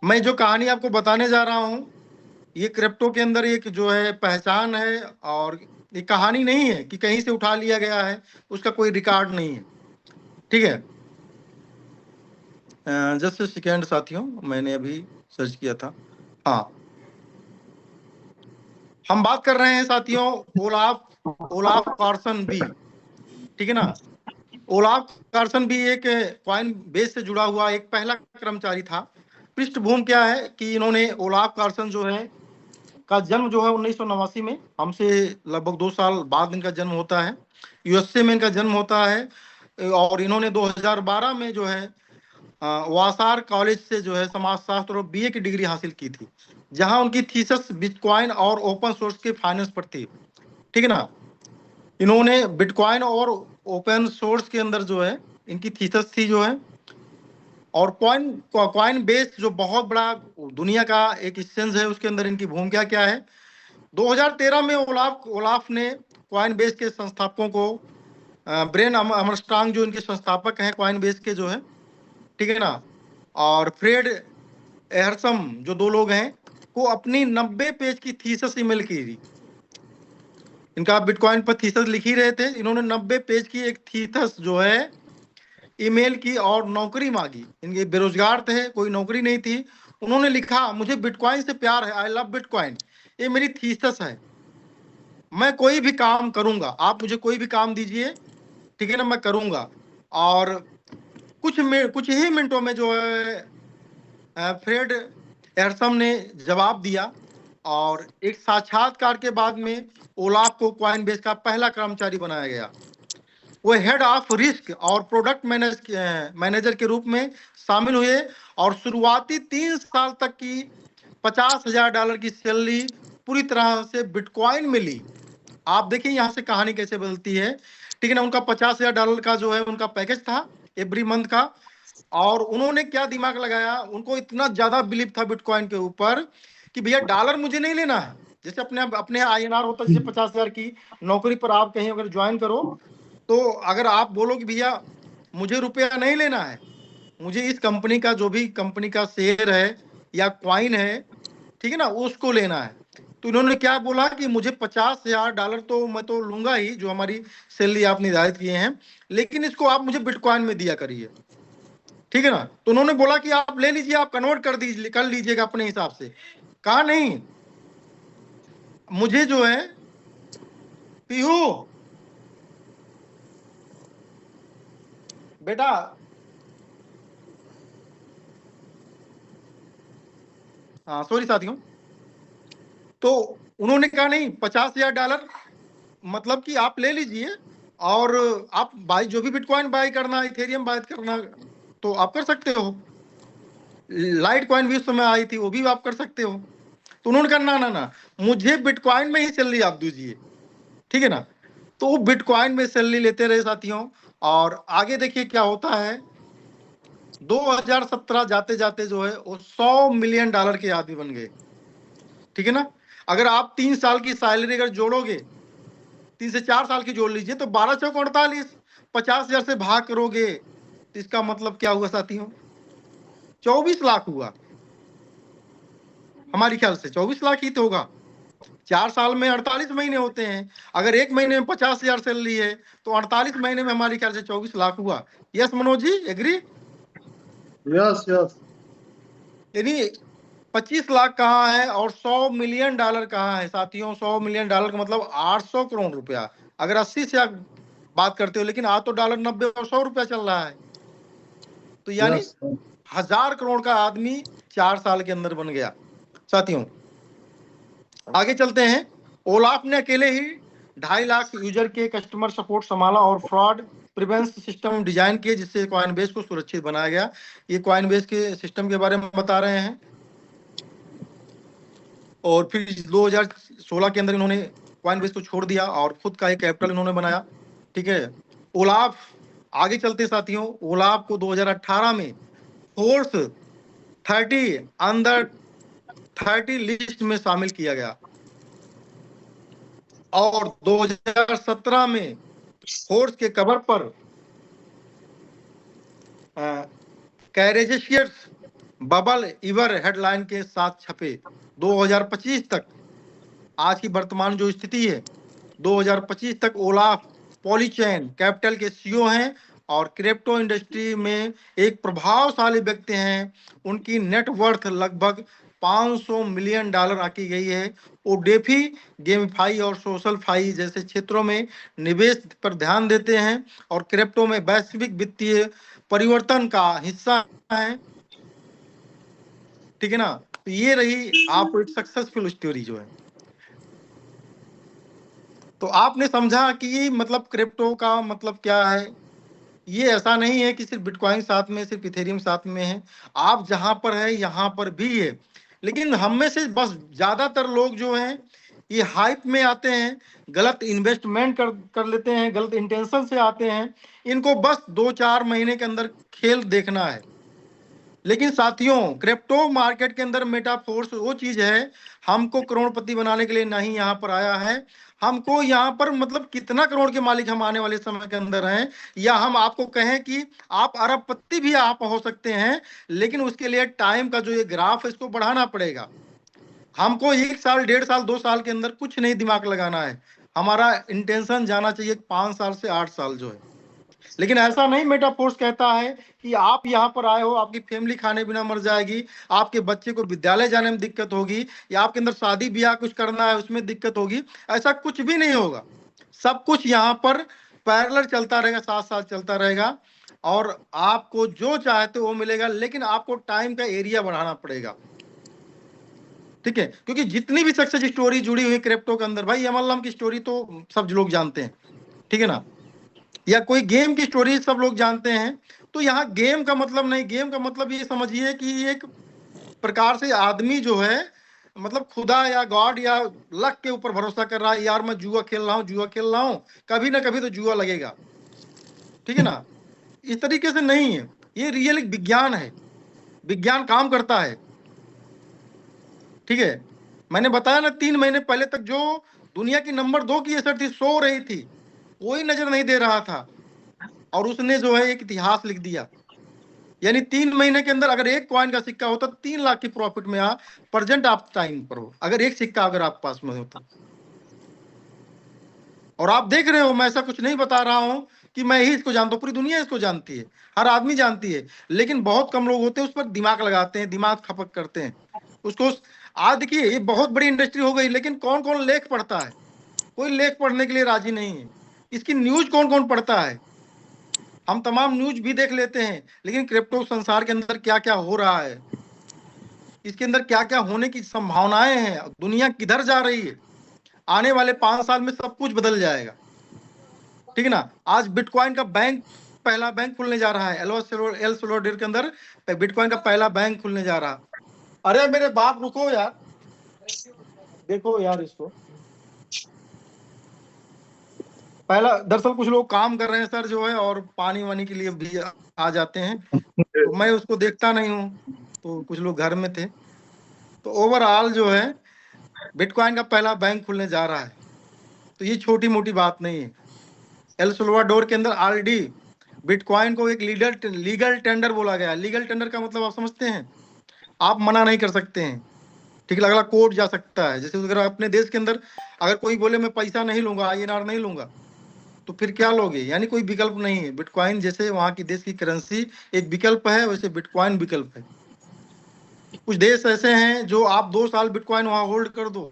मैं जो कहानी आपको बताने जा रहा हूँ, ये क्रिप्टो के अंदर एक जो है पहचान है, और ये कहानी नहीं है कि कहीं से उठा लिया गया है, उसका कोई रिकॉर्ड नहीं है, ठीक है। जस्ट सेकेंड साथियों, मैंने अभी सर्च किया था। हाँ, हम बात कर रहे हैं साथियों ओलाफ कार्सन भी, ठीक है ना। ओलाफ कार्सन भी एक कॉइन बेस से जुड़ा हुआ एक पहला कर्मचारी था, पृष्ठभूमि क्या है कि इन्होंने ओलाफ कार्सन जो है का जन्म जो है 1989 में, हमसे लगभग 2 साल बाद इनका जन्म होता है। यूएसए में इनका जन्म होता है और इन्होंने 2012 में जो है वासार कॉलेज से जो है समाजशास्त्र और बीए की डिग्री हासिल की थी, जहां उनकी थीसिस बिटकॉइन और ओपन सोर्स के फाइनेंस पर थी। ठीक है ना। इन्होंने बिटकॉइन और ओपन सोर्स के अंदर जो है इनकी थीसिस थी जो है, और कॉइन बेस जो बहुत बड़ा दुनिया का एक एक्सचेंज है, उसके अंदर इनकी भूमिका क्या है। 2013 में ओलाफ ने कॉइन बेस के संस्थापकों को ब्रेन अमरस्ट्रांग जो इनके संस्थापक हैं कॉइन बेस के जो है, ठीक है ना, और फ्रेड एहरसम जो 2 लोग हैं, को अपनी 90 पेज की थीसिस ईमेल की थी। इनका बिटकॉइन पर थीसिस लिख ही रहे थे, इन्होंने 90 पेज की एक थीसिस जो है ईमेल की और नौकरी मांगी। इनके बेरोजगार थे, कोई नौकरी नहीं थी। उन्होंने लिखा, मुझे बिटकॉइन से प्यार है, आई लव बिटकॉइन, ये मेरी थीसिस है, मैं कोई भी काम करूंगा, आप मुझे कोई भी काम दीजिए, ठीक है ना, मैं करूंगा। और कुछ ही मिनटों में जो है फ्रेड एहरसम ने जवाब दिया और एक साक्षात्कार के बाद में ओलाफ को कॉइनबेस का पहला कर्मचारी बनाया गया। वो हेड ऑफ रिस्क और प्रोडक्ट मैनेजर के रूप में शामिल हुए और शुरुआती 3 साल तक की $50,000 की सैलरी पूरी तरह से बिटकॉइन में ली। आप देखिए यहाँ से कहानी कैसे बदलती है, ठीक है ना। उनका $50,000 का जो है उनका पैकेज था एवरी मंथ का, और उन्होंने क्या दिमाग लगाया, उनको इतना ज्यादा बिलीव था बिटकॉइन के ऊपर कि भैया डॉलर मुझे नहीं लेना है। जैसे अपने INR होता है, जैसे 50,000 की नौकरी पर आप कहीं अगर ज्वाइन करो, तो अगर आप बोलो कि भैया मुझे रुपया नहीं लेना है, मुझे इस कंपनी का जो भी कंपनी का शेयर है या कॉइन है, ठीक है ना, उसको लेना है। तो इन्होंने क्या बोला कि मुझे $50,000 तो मैं तो लूंगा ही, जो हमारी सैलरी आप निर्धारित किए हैं, लेकिन इसको आप मुझे बिटकॉइन में दिया करिए, ठीक है ना। तो उन्होंने बोला कि आप ले लीजिए, आप कन्वर्ट कर लीजिएगा अपने हिसाब से। कहा नहीं, मुझे जो है पीहू बेटा, हाँ सॉरी साथियों, तो उन्होंने कहा नहीं, $50,000 मतलब कि आप ले लीजिए और आप बाई जो भी बिटकॉइन बाय करना, इथेरियम बाय करना तो आप कर सकते हो, लाइट कॉइन भी उस समय आई थी, वो भी आप कर सकते हो। तो उन्होंने कहा ना ना ना, मुझे बिटकॉइन में ही सैलरी आप दीजिए, ठीक है ना। तो वो बिटकॉइन में सैलरी लेते रहे साथियों, और आगे देखिए क्या होता है। 2017 जाते जाते जो है वो $100 मिलियन के आदमी बन गए, ठीक है ना। अगर आप 3 साल की सैलरी अगर जोड़ोगे, 3 से 4 साल की जोड़ लीजिए, तो 12 चौक 48, 50,000 से भाग करोगे तो इसका मतलब क्या हुआ साथियों, 24 लाख हुआ। हमारी ख्याल से 24 लाख ही तो होगा। 4 साल में 48 महीने होते हैं, अगर एक महीने में 50,000 सैलरी है तो 48 महीने में हमारी ख्याल से 24 लाख हुआ। Yes Manoj ji, agree? Yes yes. यानी 25 लाख कहाँ है और $100 मिलियन कहाँ है साथियों। $100 मिलियन का मतलब 800 करोड़ रुपया। अगर 80 से आप बात करते हो, लेकिन आज तो डॉलर 90 और 100 रुपया चल रहा है, तो यानी 1000 करोड़ का आदमी 4 साल के अंदर बन गया साथियों। आगे चलते हैं। ओलाफ ने अकेले ही 2.5 लाख यूजर के कस्टमर सपोर्ट संभाला और फ्रॉड प्रिवेंशन सिस्टम डिजाइन किए, जिससे कॉइनबेस को सुरक्षित बनाया गया। ये कॉइनबेस के सिस्टम के बारे में बता रहे हैं। और फिर 2016 के अंदर इन्होंने कॉइनबेस को छोड़ दिया और खुद का एक कैपिटल इन्होंने बनाया, ठीक है। ओलाफ, आगे चलते साथियों, ओलाफ को 2018 में फोर्स 30 अंडर 30 लिस्ट में शामिल किया गया और 2017 में फोर्स के कवर पर कैरेजिशियस बबल इवर हेडलाइन के साथ छपे। 2025 तक, आज की वर्तमान जो स्थिति है, 2025 तक ओलाफ पॉलीचेन कैपिटल के CEO हैं और क्रिप्टो इंडस्ट्री में एक प्रभावशाली व्यक्ति हैं। उनकी नेटवर्थ लगभग $500 मिलियन आकी गई है। वो डेफी, गेमिफाई और सोशल फाई जैसे क्षेत्रों में निवेश पर ध्यान देते हैं और क्रिप्टो में वैश्विक वित्तीय परिवर्तन का हिस्सा है। ठीक है ना। तो ये रही आपको एक सक्सेसफुल स्टोरी जो है। तो आपने समझा कि मतलब क्रिप्टो का मतलब क्या है। ये ऐसा नहीं है कि सिर्फ बिटकॉइन साथ में, सिर्फ इथेरियम साथ में है, आप जहां पर है यहाँ पर भी है। लेकिन हम में से बस ज्यादातर लोग जो हैं ये हाइप में आते हैं, गलत इन्वेस्टमेंट कर लेते हैं, गलत इंटेंशन से आते हैं। इनको बस 2-4 महीने के अंदर खेल देखना है। लेकिन साथियों, क्रिप्टो मार्केट के अंदर मेटाफोर्स वो चीज है, हमको करोड़पति बनाने के लिए नहीं यहाँ पर आया है। हमको यहाँ पर मतलब कितना करोड़ के मालिक हम आने वाले समय के अंदर हैं, या हम आपको कहें कि आप अरबपति भी आप हो सकते हैं, लेकिन उसके लिए टाइम का जो ये ग्राफ है इसको बढ़ाना पड़ेगा। हमको 1 साल, 1.5 साल, 2 साल के अंदर कुछ नहीं दिमाग लगाना है। हमारा इंटेंशन जाना चाहिए 5 साल से 8 साल जो है। लेकिन ऐसा नहीं मेटाफोर्स कहता है कि आप यहाँ पर आए हो, आपकी फैमिली खाने बिना मर जाएगी, आपके बच्चे को विद्यालय जाने में दिक्कत होगी, या आपके अंदर शादी ब्याह कुछ करना है उसमें दिक्कत होगी। ऐसा कुछ भी नहीं होगा। सब कुछ यहाँ पर पैरेलल चलता रहेगा, साथ साथ चलता रहेगा, और आपको जो चाहते हो वो मिलेगा। लेकिन आपको टाइम का एरिया बढ़ाना पड़ेगा, ठीक है। क्योंकि जितनी भी सक्सेस स्टोरी जुड़ी हुई क्रिप्टो के अंदर, भाई एमएलएम की स्टोरी तो सब लोग जानते हैं, ठीक है ना, या कोई गेम की स्टोरी सब लोग जानते हैं। तो यहाँ गेम का मतलब नहीं, गेम का मतलब ये समझिए कि एक प्रकार से आदमी जो है मतलब खुदा या गॉड या लक के ऊपर भरोसा कर रहा है, यार मैं जुआ खेल रहा हूँ, जुआ खेल रहा हूँ, कभी ना कभी तो जुआ लगेगा, ठीक है ना। इस तरीके से नहीं है, ये रियल एक विज्ञान है, विज्ञान काम करता है, ठीक है। मैंने बताया ना 3 महीने पहले तक जो दुनिया की नंबर 2 की एसेट थी, सो रही थी, कोई नजर नहीं दे रहा था, और उसने जो है एक इतिहास लिख दिया। यानी 3 महीने के अंदर अगर एक कॉइन का सिक्का होता तो 3 लाख की प्रॉफिट में प्रेजेंट आप टाइम पर हो, अगर एक सिक्का अगर आप पास में होता। और आप देख रहे हो, मैं ऐसा कुछ नहीं बता रहा हूं कि मैं ही इसको जानता हूं, पूरी दुनिया इसको जानती है, हर आदमी जानती है। लेकिन बहुत कम लोग होते हैं उस पर दिमाग लगाते हैं, दिमाग खपत करते हैं उसको। आज देखिए ये बहुत बड़ी इंडस्ट्री हो गई, लेकिन कौन कौन लेख पढ़ता है? कोई लेख पढ़ने के लिए राजी नहीं है। इसकी न्यूज कौन कौन पढ़ता है? हम तमाम न्यूज भी देख लेते हैं, लेकिन क्रिप्टो संसार के अंदर क्या क्या हो रहा है, इसके अंदर क्या क्या होने की संभावनाएं हैं, दुनिया किधर जा रही है, आने वाले 5 साल में सब कुछ बदल जाएगा, ठीक है ना। आज बिटकॉइन का बैंक, पहला बैंक खुलने जा रहा है एल सल्वाडोर के अंदर, बिटकॉइन का पहला बैंक खुलने जा रहा। अरे मेरे बाप रुको यार, देखो यार इसको, पहला दरअसल कुछ लोग काम कर रहे हैं सर जो है, और पानी वानी के लिए भी आ जाते हैं, तो मैं उसको देखता नहीं हूँ, तो कुछ लोग घर में थे। तो ओवरऑल जो है बिटकॉइन का पहला बैंक खुलने जा रहा है, तो ये छोटी मोटी बात नहीं है। एल सल्वाडोर के अंदर ऑलरेडी बिटकॉइन को एक लीगल टेंडर बोला गया। लीगल टेंडर का मतलब आप समझते हैं, आप मना नहीं कर सकते हैं, ठीक है। अगला कोर्ट जा सकता है। जैसे अगर अपने देश के अंदर अगर कोई बोले मैं पैसा नहीं लूंगा, INR नहीं लूंगा, तो फिर क्या लोगे? यानी कोई विकल्प नहीं है। बिटकॉइन जैसे वहां की देश की करेंसी एक विकल्प है, वैसे बिटकॉइन विकल्प है। कुछ देश ऐसे हैं जो आप 2 साल बिटकॉइन वहां होल्ड कर दो।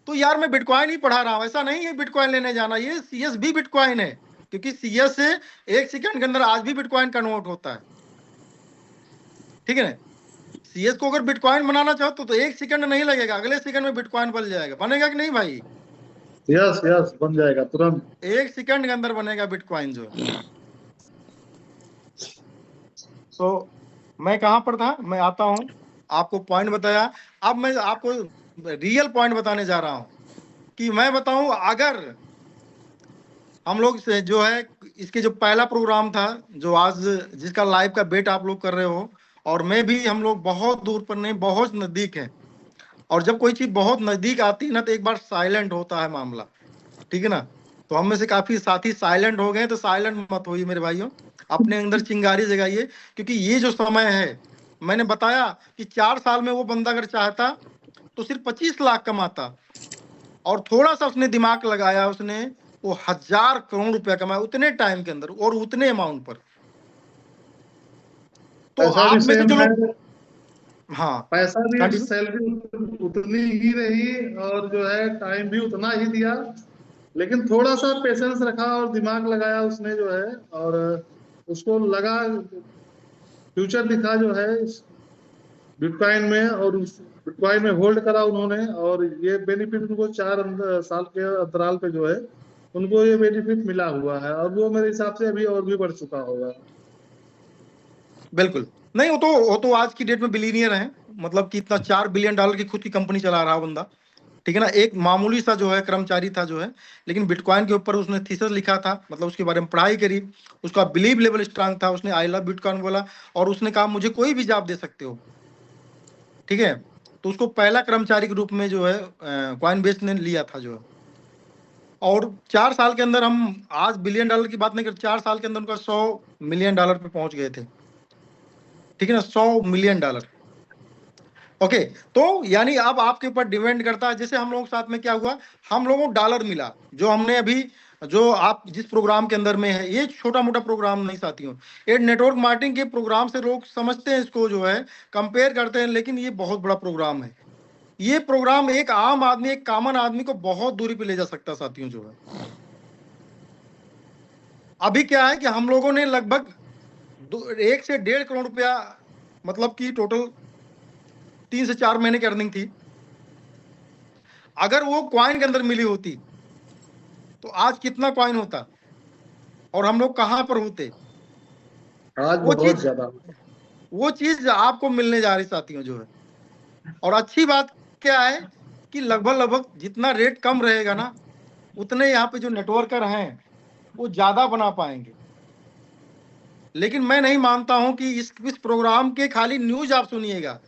तो यार मैं बिटकॉइन ही पढ़ा रहा हूं, ऐसा नहीं है बिटकॉइन लेने जाना, ये CS भी बिटकॉइन है, क्योंकि CS से 1 सेकंड के अंदर आज भी बिटकॉइन कन्वर्ट होता है, ठीक है ना। CS को अगर बिटकॉइन बनाना चाहो तो 1 सेकंड नहीं लगेगा, अगले सेकंड में बिटकॉइन बन जाएगा। बनेगा कि नहीं भाई? यस यस, बन जाएगा तुरंत, 1 सेकंड के अंदर बनेगा बिटकॉइन जो है। तो मैं कहां पर था, मैं आता हूं, आपको पॉइंट बताया। अब मैं आपको रियल पॉइंट बताने जा रहा हूं कि मैं बताऊं, अगर हम लोग से जो है इसके जो पहला प्रोग्राम था, जो आज जिसका लाइव का वेट आप लोग कर रहे हो, और मैं भी, हम लोग बहुत दूर पर नहीं, बहुत नजदीक है। और जब कोई चीज बहुत नजदीक आती है ना, तो एक बार साइलेंट होता है मामला, ठीक है ना। तो हम में से काफी साथी साइलेंट हो गए, तो साइलेंट मत होइए मेरे भाइयों, अपने अंदर चिंगारी जगाइए। क्योंकि ये जो समय है, मैंने बताया कि 4 साल में वो बंदा अगर चाहता तो सिर्फ 25 लाख कमाता, और थोड़ा सा उसने दिमाग लगाया, उसने वो 1000 करोड़ रुपया कमाया उतने टाइम के अंदर और उतने अमाउंट पर। तो पैसा भी आप में से सेम जो है, लोग, हाँ पैसा भी, कंटिन्यू। सैलरी उतनी ही रही, और जो है टाइम भी उतना ही दिया, लेकिन थोड़ा सा पेशेंस रखा और दिमाग लगाया उसने जो है, और उसको लगा, फ्यूचर दिखा जो है, बिटकॉइन में, और उस बिटकॉइन में होल्ड करा उन्होंने, और ये बेनिफिट उनको 4 साल के अंतराल पे जो है उनको ये बेनिफिट मिला हुआ है, और वो मेरे हिसाब से अभी और भी बढ़ चुका होगा। बिल्कुल नहीं, वो तो आज की डेट में बिलीनियर है, मतलब कि इतना $4 बिलियन की खुद की कंपनी चला रहा बंदा, ठीक है ना। एक मामूली सा जो है कर्मचारी था जो है, लेकिन बिटकॉइन के ऊपर उसने थीसिस लिखा था, मतलब उसके बारे में पढ़ाई करी, उसका बिलीव लेवल स्ट्रांग था, उसने आई लव बिटकॉइन बोला, और उसने कहा मुझे कोई भी जॉब दे सकते हो, ठीक है। तो उसको पहला कर्मचारी के रूप में जो है कॉइनबेस ने लिया था जो है, और 4 साल के अंदर, हम आज $1 बिलियन की बात नहीं करते, 4 साल के अंदर उनका $100 मिलियन पे पहुंच गए थे, ठीक है ना, $100 मिलियन। ओके, तो यानी अब आपके ऊपर डिपेंड करता है, जैसे हम लोगों के साथ में क्या हुआ, हम लोगों को डॉलर मिला, जो हमने अभी, जो आप जिस प्रोग्राम के अंदर में है, ये छोटा मोटा प्रोग्राम नहीं साथियों, ये नेटवर्क मार्केटिंग के प्रोग्राम से लोग समझते हैं इसको जो है, कंपेयर करते हैं, लेकिन ये बहुत बड़ा प्रोग्राम है। ये प्रोग्राम एक आम आदमी, एक कॉमन आदमी को बहुत दूरी पे ले जा सकता है साथियों जो है। अभी क्या है कि हम लोगों ने लगभग 1 से 1.5 करोड़ रुपया, मतलब कि टोटल 3 से 4 महीने की अर्निंग थी। अगर वो कॉइन के अंदर मिली होती तो आज कितना कॉइन होता, और हम लोग कहां पर होते। आज वो बहुत चीज ज्यादा। वो चीज आपको मिलने जा रही साथियों जो है। और अच्छी बात क्या है कि लगभग लगभग जितना रेट कम रहेगा ना, उतने यहाँ पे जो नेटवर्कर हैं वो ज्यादा बना पाएंगे। लेकिन मैं नहीं मानता हूं कि इस प्रोग्राम के खाली न्यूज आप सुनिएगा।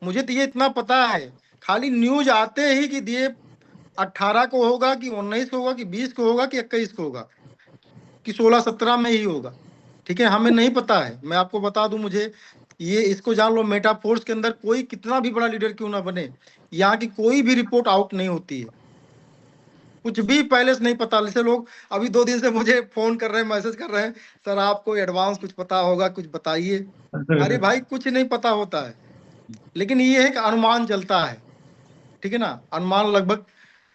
मुझे तो ये इतना पता है, खाली न्यूज आते ही कि दिए 18 को होगा, कि 19 को होगा, कि 20 को होगा, कि 21 को होगा, कि 16-17 में ही होगा, ठीक है। हमें नहीं पता है, मैं आपको बता दूं, मुझे ये इसको जान लो, मेटाफोर्स के अंदर कोई कितना भी बड़ा लीडर क्यों ना बने, यहाँ की कोई भी रिपोर्ट आउट नहीं होती है, कुछ भी पहले से नहीं पता। जैसे लोग अभी 2 दिन से मुझे फोन कर रहे हैं, मैसेज कर रहे हैं, सर आपको एडवांस कुछ पता होगा, कुछ बताइए। अरे भाई, कुछ नहीं पता होता है, लेकिन ये है कि अनुमान चलता है, ठीक है ना। अनुमान लगभग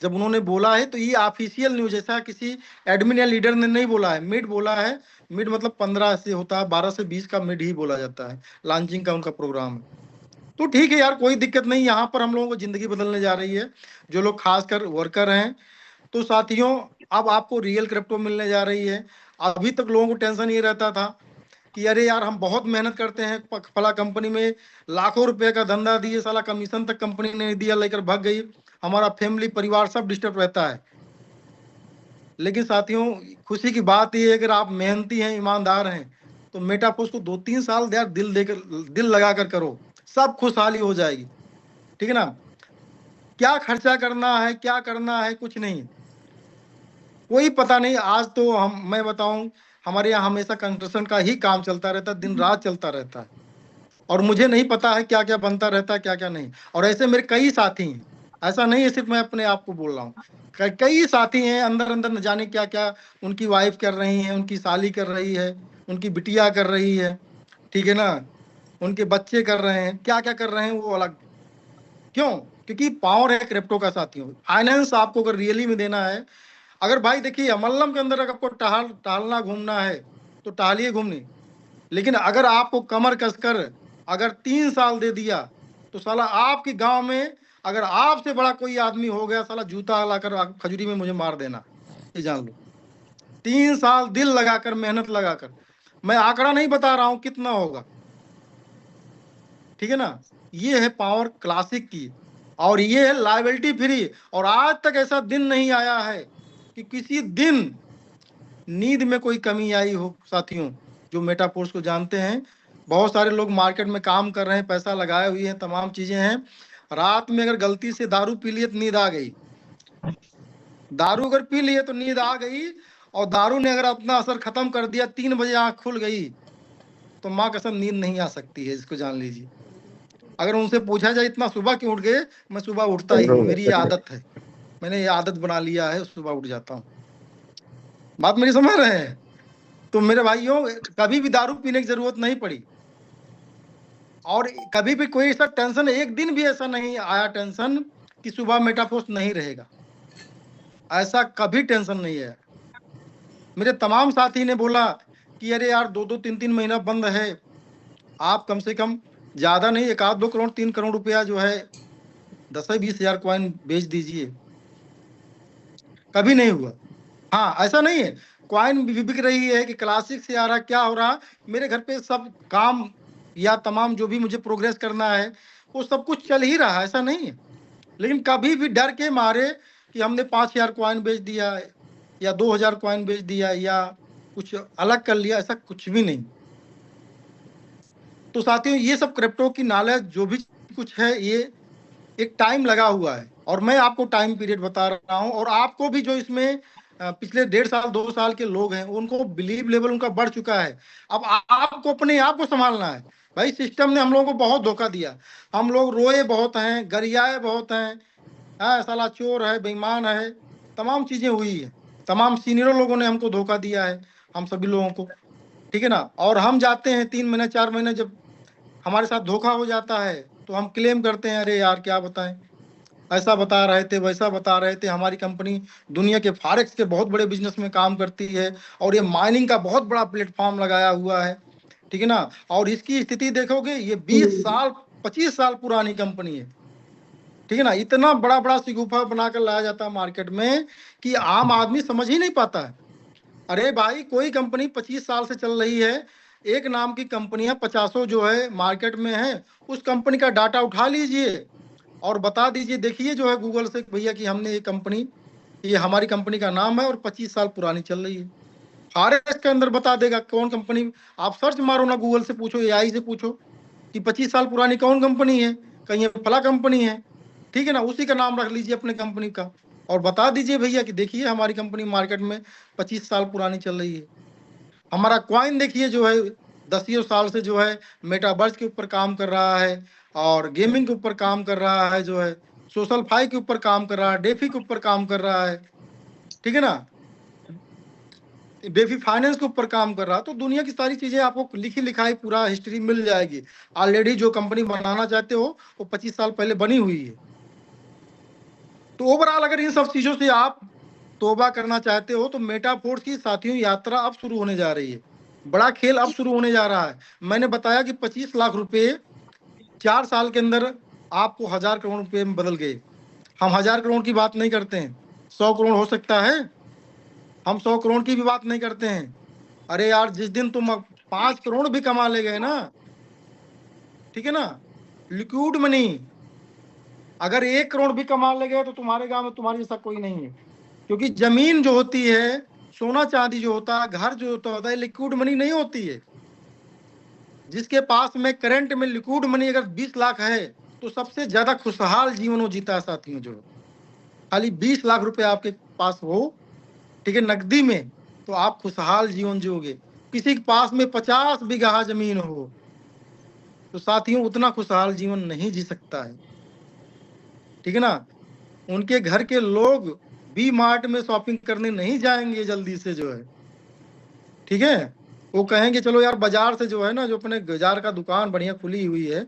जब उन्होंने बोला है तो ये ऑफिशियल न्यूज, ऐसा किसी एडमिन या लीडर ने नहीं बोला है, मिड बोला है। मिड मतलब 15 से होता है, 12 से 20 का मिड ही बोला जाता है, लॉन्चिंग का उनका प्रोग्राम है। तो ठीक है यार, कोई दिक्कत नहीं, यहाँ पर हम लोगों को जिंदगी बदलने जा रही है, जो लोग खासकर वर्कर हैं। तो साथियों, अब आपको रियल क्रिप्टो मिलने जा रही है। अभी तक लोगों को टेंशन ये रहता था कि अरे यार, हम बहुत मेहनत करते हैं, फला कंपनी में लाखों रुपए का धंधा दिए, साला कमीशन तक कंपनी ने दिया, लेकर भाग गई, हमारा फैमिली परिवार सब डिस्टर्ब रहता है। लेकिन साथियों, खुशी की बात यह है, अगर आप मेहनती हैं, ईमानदार हैं, तो मेटाफोर्स को 2-3 साल यार दिल लगाकर करो, सब खुशहाली हो जाएगी, ठीक है ना। क्या खर्चा करना है, क्या करना है, कुछ नहीं, कोई पता नहीं। आज तो मैं बताऊं, हमारे यहाँ हमेशा कंस्ट्रक्शन का ही काम चलता रहता है, दिन रात चलता रहता है, और मुझे नहीं पता है क्या क्या बनता रहता है, क्या क्या नहीं। और ऐसे मेरे कई साथी हैं, ऐसा नहीं है सिर्फ मैं अपने आप को बोल रहा हूँ, कई साथी हैं, अंदर अंदर न जाने क्या क्या उनकी वाइफ कर रही है, उनकी साली कर रही है, उनकी बिटिया कर रही है, ठीक है ना, उनके बच्चे कर रहे हैं, क्या क्या कर रहे हैं वो अलग। क्यों? क्योंकि पावर है क्रिप्टो का साथियों। फाइनेंस आपको अगर रियली में देना है, अगर भाई देखिए, मल्लम के अंदर अगर आपको टहलना घूमना है तो टहलिए घूमने, लेकिन अगर आपको कमर कसकर अगर 3 साल दे दिया, तो साला आपके गांव में अगर आपसे बड़ा कोई आदमी हो गया, साला जूता लाकर खजूरी में मुझे मार देना, ये जान लो। 3 साल दिल लगाकर, मेहनत लगाकर, मैं आंकड़ा नहीं बता रहा हूं कितना होगा, ठीक है ना। ये है पावर क्लासिक की, और ये है लायबिलिटी फ्री। और आज तक ऐसा दिन नहीं आया है कि किसी दिन नींद में कोई कमी आई हो साथियों। जो मेटाफोर्स को जानते हैं, बहुत सारे लोग मार्केट में काम कर रहे हैं, पैसा लगाए हुए हैं, तमाम चीजें हैं, रात में अगर गलती से दारू पी लिए तो नींद आ गई, दारू अगर पी लिए तो नींद आ गई, और दारू ने अगर अपना असर खत्म कर दिया, 3 बजे आंख खुल गई, तो माँ कसम नींद नहीं आ सकती है, इसको जान लीजिए। अगर उनसे पूछा जाए इतना सुबह क्यों उठ गए, मैं सुबह उठता ही हूँ, मेरी ये आदत है, मैंने ये आदत बना लिया है, सुबह उठ जाता हूँ। बात मेरी समझ रहे हैं? तो मेरे भाइयों, कभी भी दारू पीने की जरूरत नहीं पड़ी, और कभी भी कोई ऐसा टेंशन, एक दिन भी ऐसा नहीं आया टेंशन कि सुबह मेटाफोर्स नहीं रहेगा, ऐसा कभी टेंशन नहीं है। मेरे तमाम साथी ने बोला कि अरे यार, 2-2, 3-3 महीना बंद है, आप कम से कम ज्यादा नहीं, 1-2 करोड़ 3 करोड़ रुपया जो है 10-20 हजार कॉइन बेच दीजिए, कभी नहीं हुआ। हाँ, ऐसा नहीं है कॉइन बिक रही है कि क्लासिक से आ रहा, क्या हो रहा, मेरे घर पे सब काम या तमाम जो भी मुझे प्रोग्रेस करना है वो सब कुछ चल ही रहा है, ऐसा नहीं है। लेकिन कभी भी डर के मारे कि हमने 5,000 कॉइन बेच दिया या 2,000 कॉइन बेच दिया या कुछ अलग कर लिया, ऐसा कुछ भी नहीं। तो साथियों, ये सब क्रिप्टो की नॉलेज जो भी कुछ है, ये एक टाइम लगा हुआ है और मैं आपको टाइम पीरियड बता रहा हूं, और आपको भी जो इसमें पिछले 1.5 साल 2 साल के लोग हैं उनको बिलीव लेवल उनका बढ़ चुका है। अब आपको अपने आप को संभालना है। भाई सीस्टम ने हम लोगों को बहुत धोखा दिया, हम लोग रोए बहुत हैं, गरियाए बहुत हैं, हाँ साला चोर है, बेईमान है, तमाम चीजें हुई है, तमाम सीनियरों लोगों ने हमको धोखा दिया है, हम सभी लोगों को, ठीक है ना। और हम जाते हैं 3 महीने 4 महीने, जब हमारे साथ धोखा हो जाता है तो हम क्लेम करते हैं, अरे यार क्या बताएं, ऐसा बता रहे थे, वैसा बता रहे थे, हमारी कंपनी दुनिया के फॉरेक्स के बहुत बड़े बिजनेस में काम करती है और ये माइनिंग का बहुत बड़ा प्लेटफॉर्म लगाया हुआ है, ठीक है ना। और इसकी स्थिति देखोगे, ये 20 साल 25 साल पुरानी कंपनी है, ठीक है ना। इतना बड़ा बड़ा सिगुफा बनाकर लाया जाता है मार्केट में कि आम आदमी समझ ही नहीं पाता है। अरे भाई, कोई कंपनी 25 साल से चल रही है, एक नाम की कंपनियां 50 जो है मार्केट में है, उस कंपनी का डाटा उठा लीजिए और बता दीजिए, देखिए जो है गूगल से भैया कि हमने ये कंपनी, ये हमारी कंपनी का नाम है और 25 साल पुरानी चल रही है। फॉरेक्स के अंदर बता देगा कौन कंपनी, आप सर्च मारो ना, गूगल से पूछो, एआई से पूछो कि 25 साल पुरानी कौन कंपनी है, कहीं फला कंपनी है, ठीक है ना, उसी का नाम रख लीजिए अपने कंपनी का और बता दीजिए भैया कि देखिए हमारी कंपनी मार्केट में 25 साल पुरानी चल रही है। हमारा क्वाइन देखिए जो है 10 साल से जो है मेटावर्स के ऊपर काम कर रहा है और गेमिंग के ऊपर काम कर रहा है, जो है सोशल फाई के ऊपर काम कर रहा है, डेफी के ऊपर काम कर रहा है, ठीक है ना, डेफी फाइनेंस के ऊपर काम कर रहा है। तो दुनिया की सारी चीजें आपको लिखी लिखाई पूरा हिस्ट्री मिल जाएगी। ऑलरेडी जो कंपनी बनाना चाहते हो वो 25 साल पहले बनी हुई है। तो ओवरऑल अगर इन सब चीजों से आप तौबा करना चाहते हो तो मेटाफोर्स की साथियों यात्रा अब शुरू होने जा रही है, बड़ा खेल अब शुरू होने जा रहा है। मैंने बताया कि 25 लाख रुपए 4 साल के अंदर आपको 1,000 करोड़ रुपए में बदल गए। हम 1,000 करोड़ की बात नहीं करते हैं, 100 करोड़ हो सकता है, हम 100 करोड़ की भी बात नहीं करते हैं। अरे यार, जिस दिन तुम 5 करोड़ भी कमा ले गए ना, ठीक है ना, लिक्विड मनी, अगर 1 करोड़ भी कमा ले गए तो तुम्हारे गांव में तुम्हारे जैसा कोई नहीं है, क्योंकि जमीन जो होती है, सोना चांदी जो होता है, घर जो होता है, लिक्विड मनी नहीं होती है। जिसके पास में करंट में लिक्विड मनी अगर 20 लाख है तो सबसे ज्यादा खुशहाल जीवन वो जीता है साथियों। जो खाली 20 लाख रुपए आपके पास हो, ठीक है, नकदी में, तो आप खुशहाल जीवन जियोगे। किसी के पास में 50 बीघा जमीन हो तो साथियों उतना खुशहाल जीवन नहीं जी सकता है, ठीक है ना। उनके घर के लोग वी मार्ट में शॉपिंग करने नहीं जाएंगे जल्दी से, जो है, ठीक है, वो कहेंगे चलो यार बाजार से जो है ना, जो अपने बाजार का दुकान बढ़िया खुली हुई है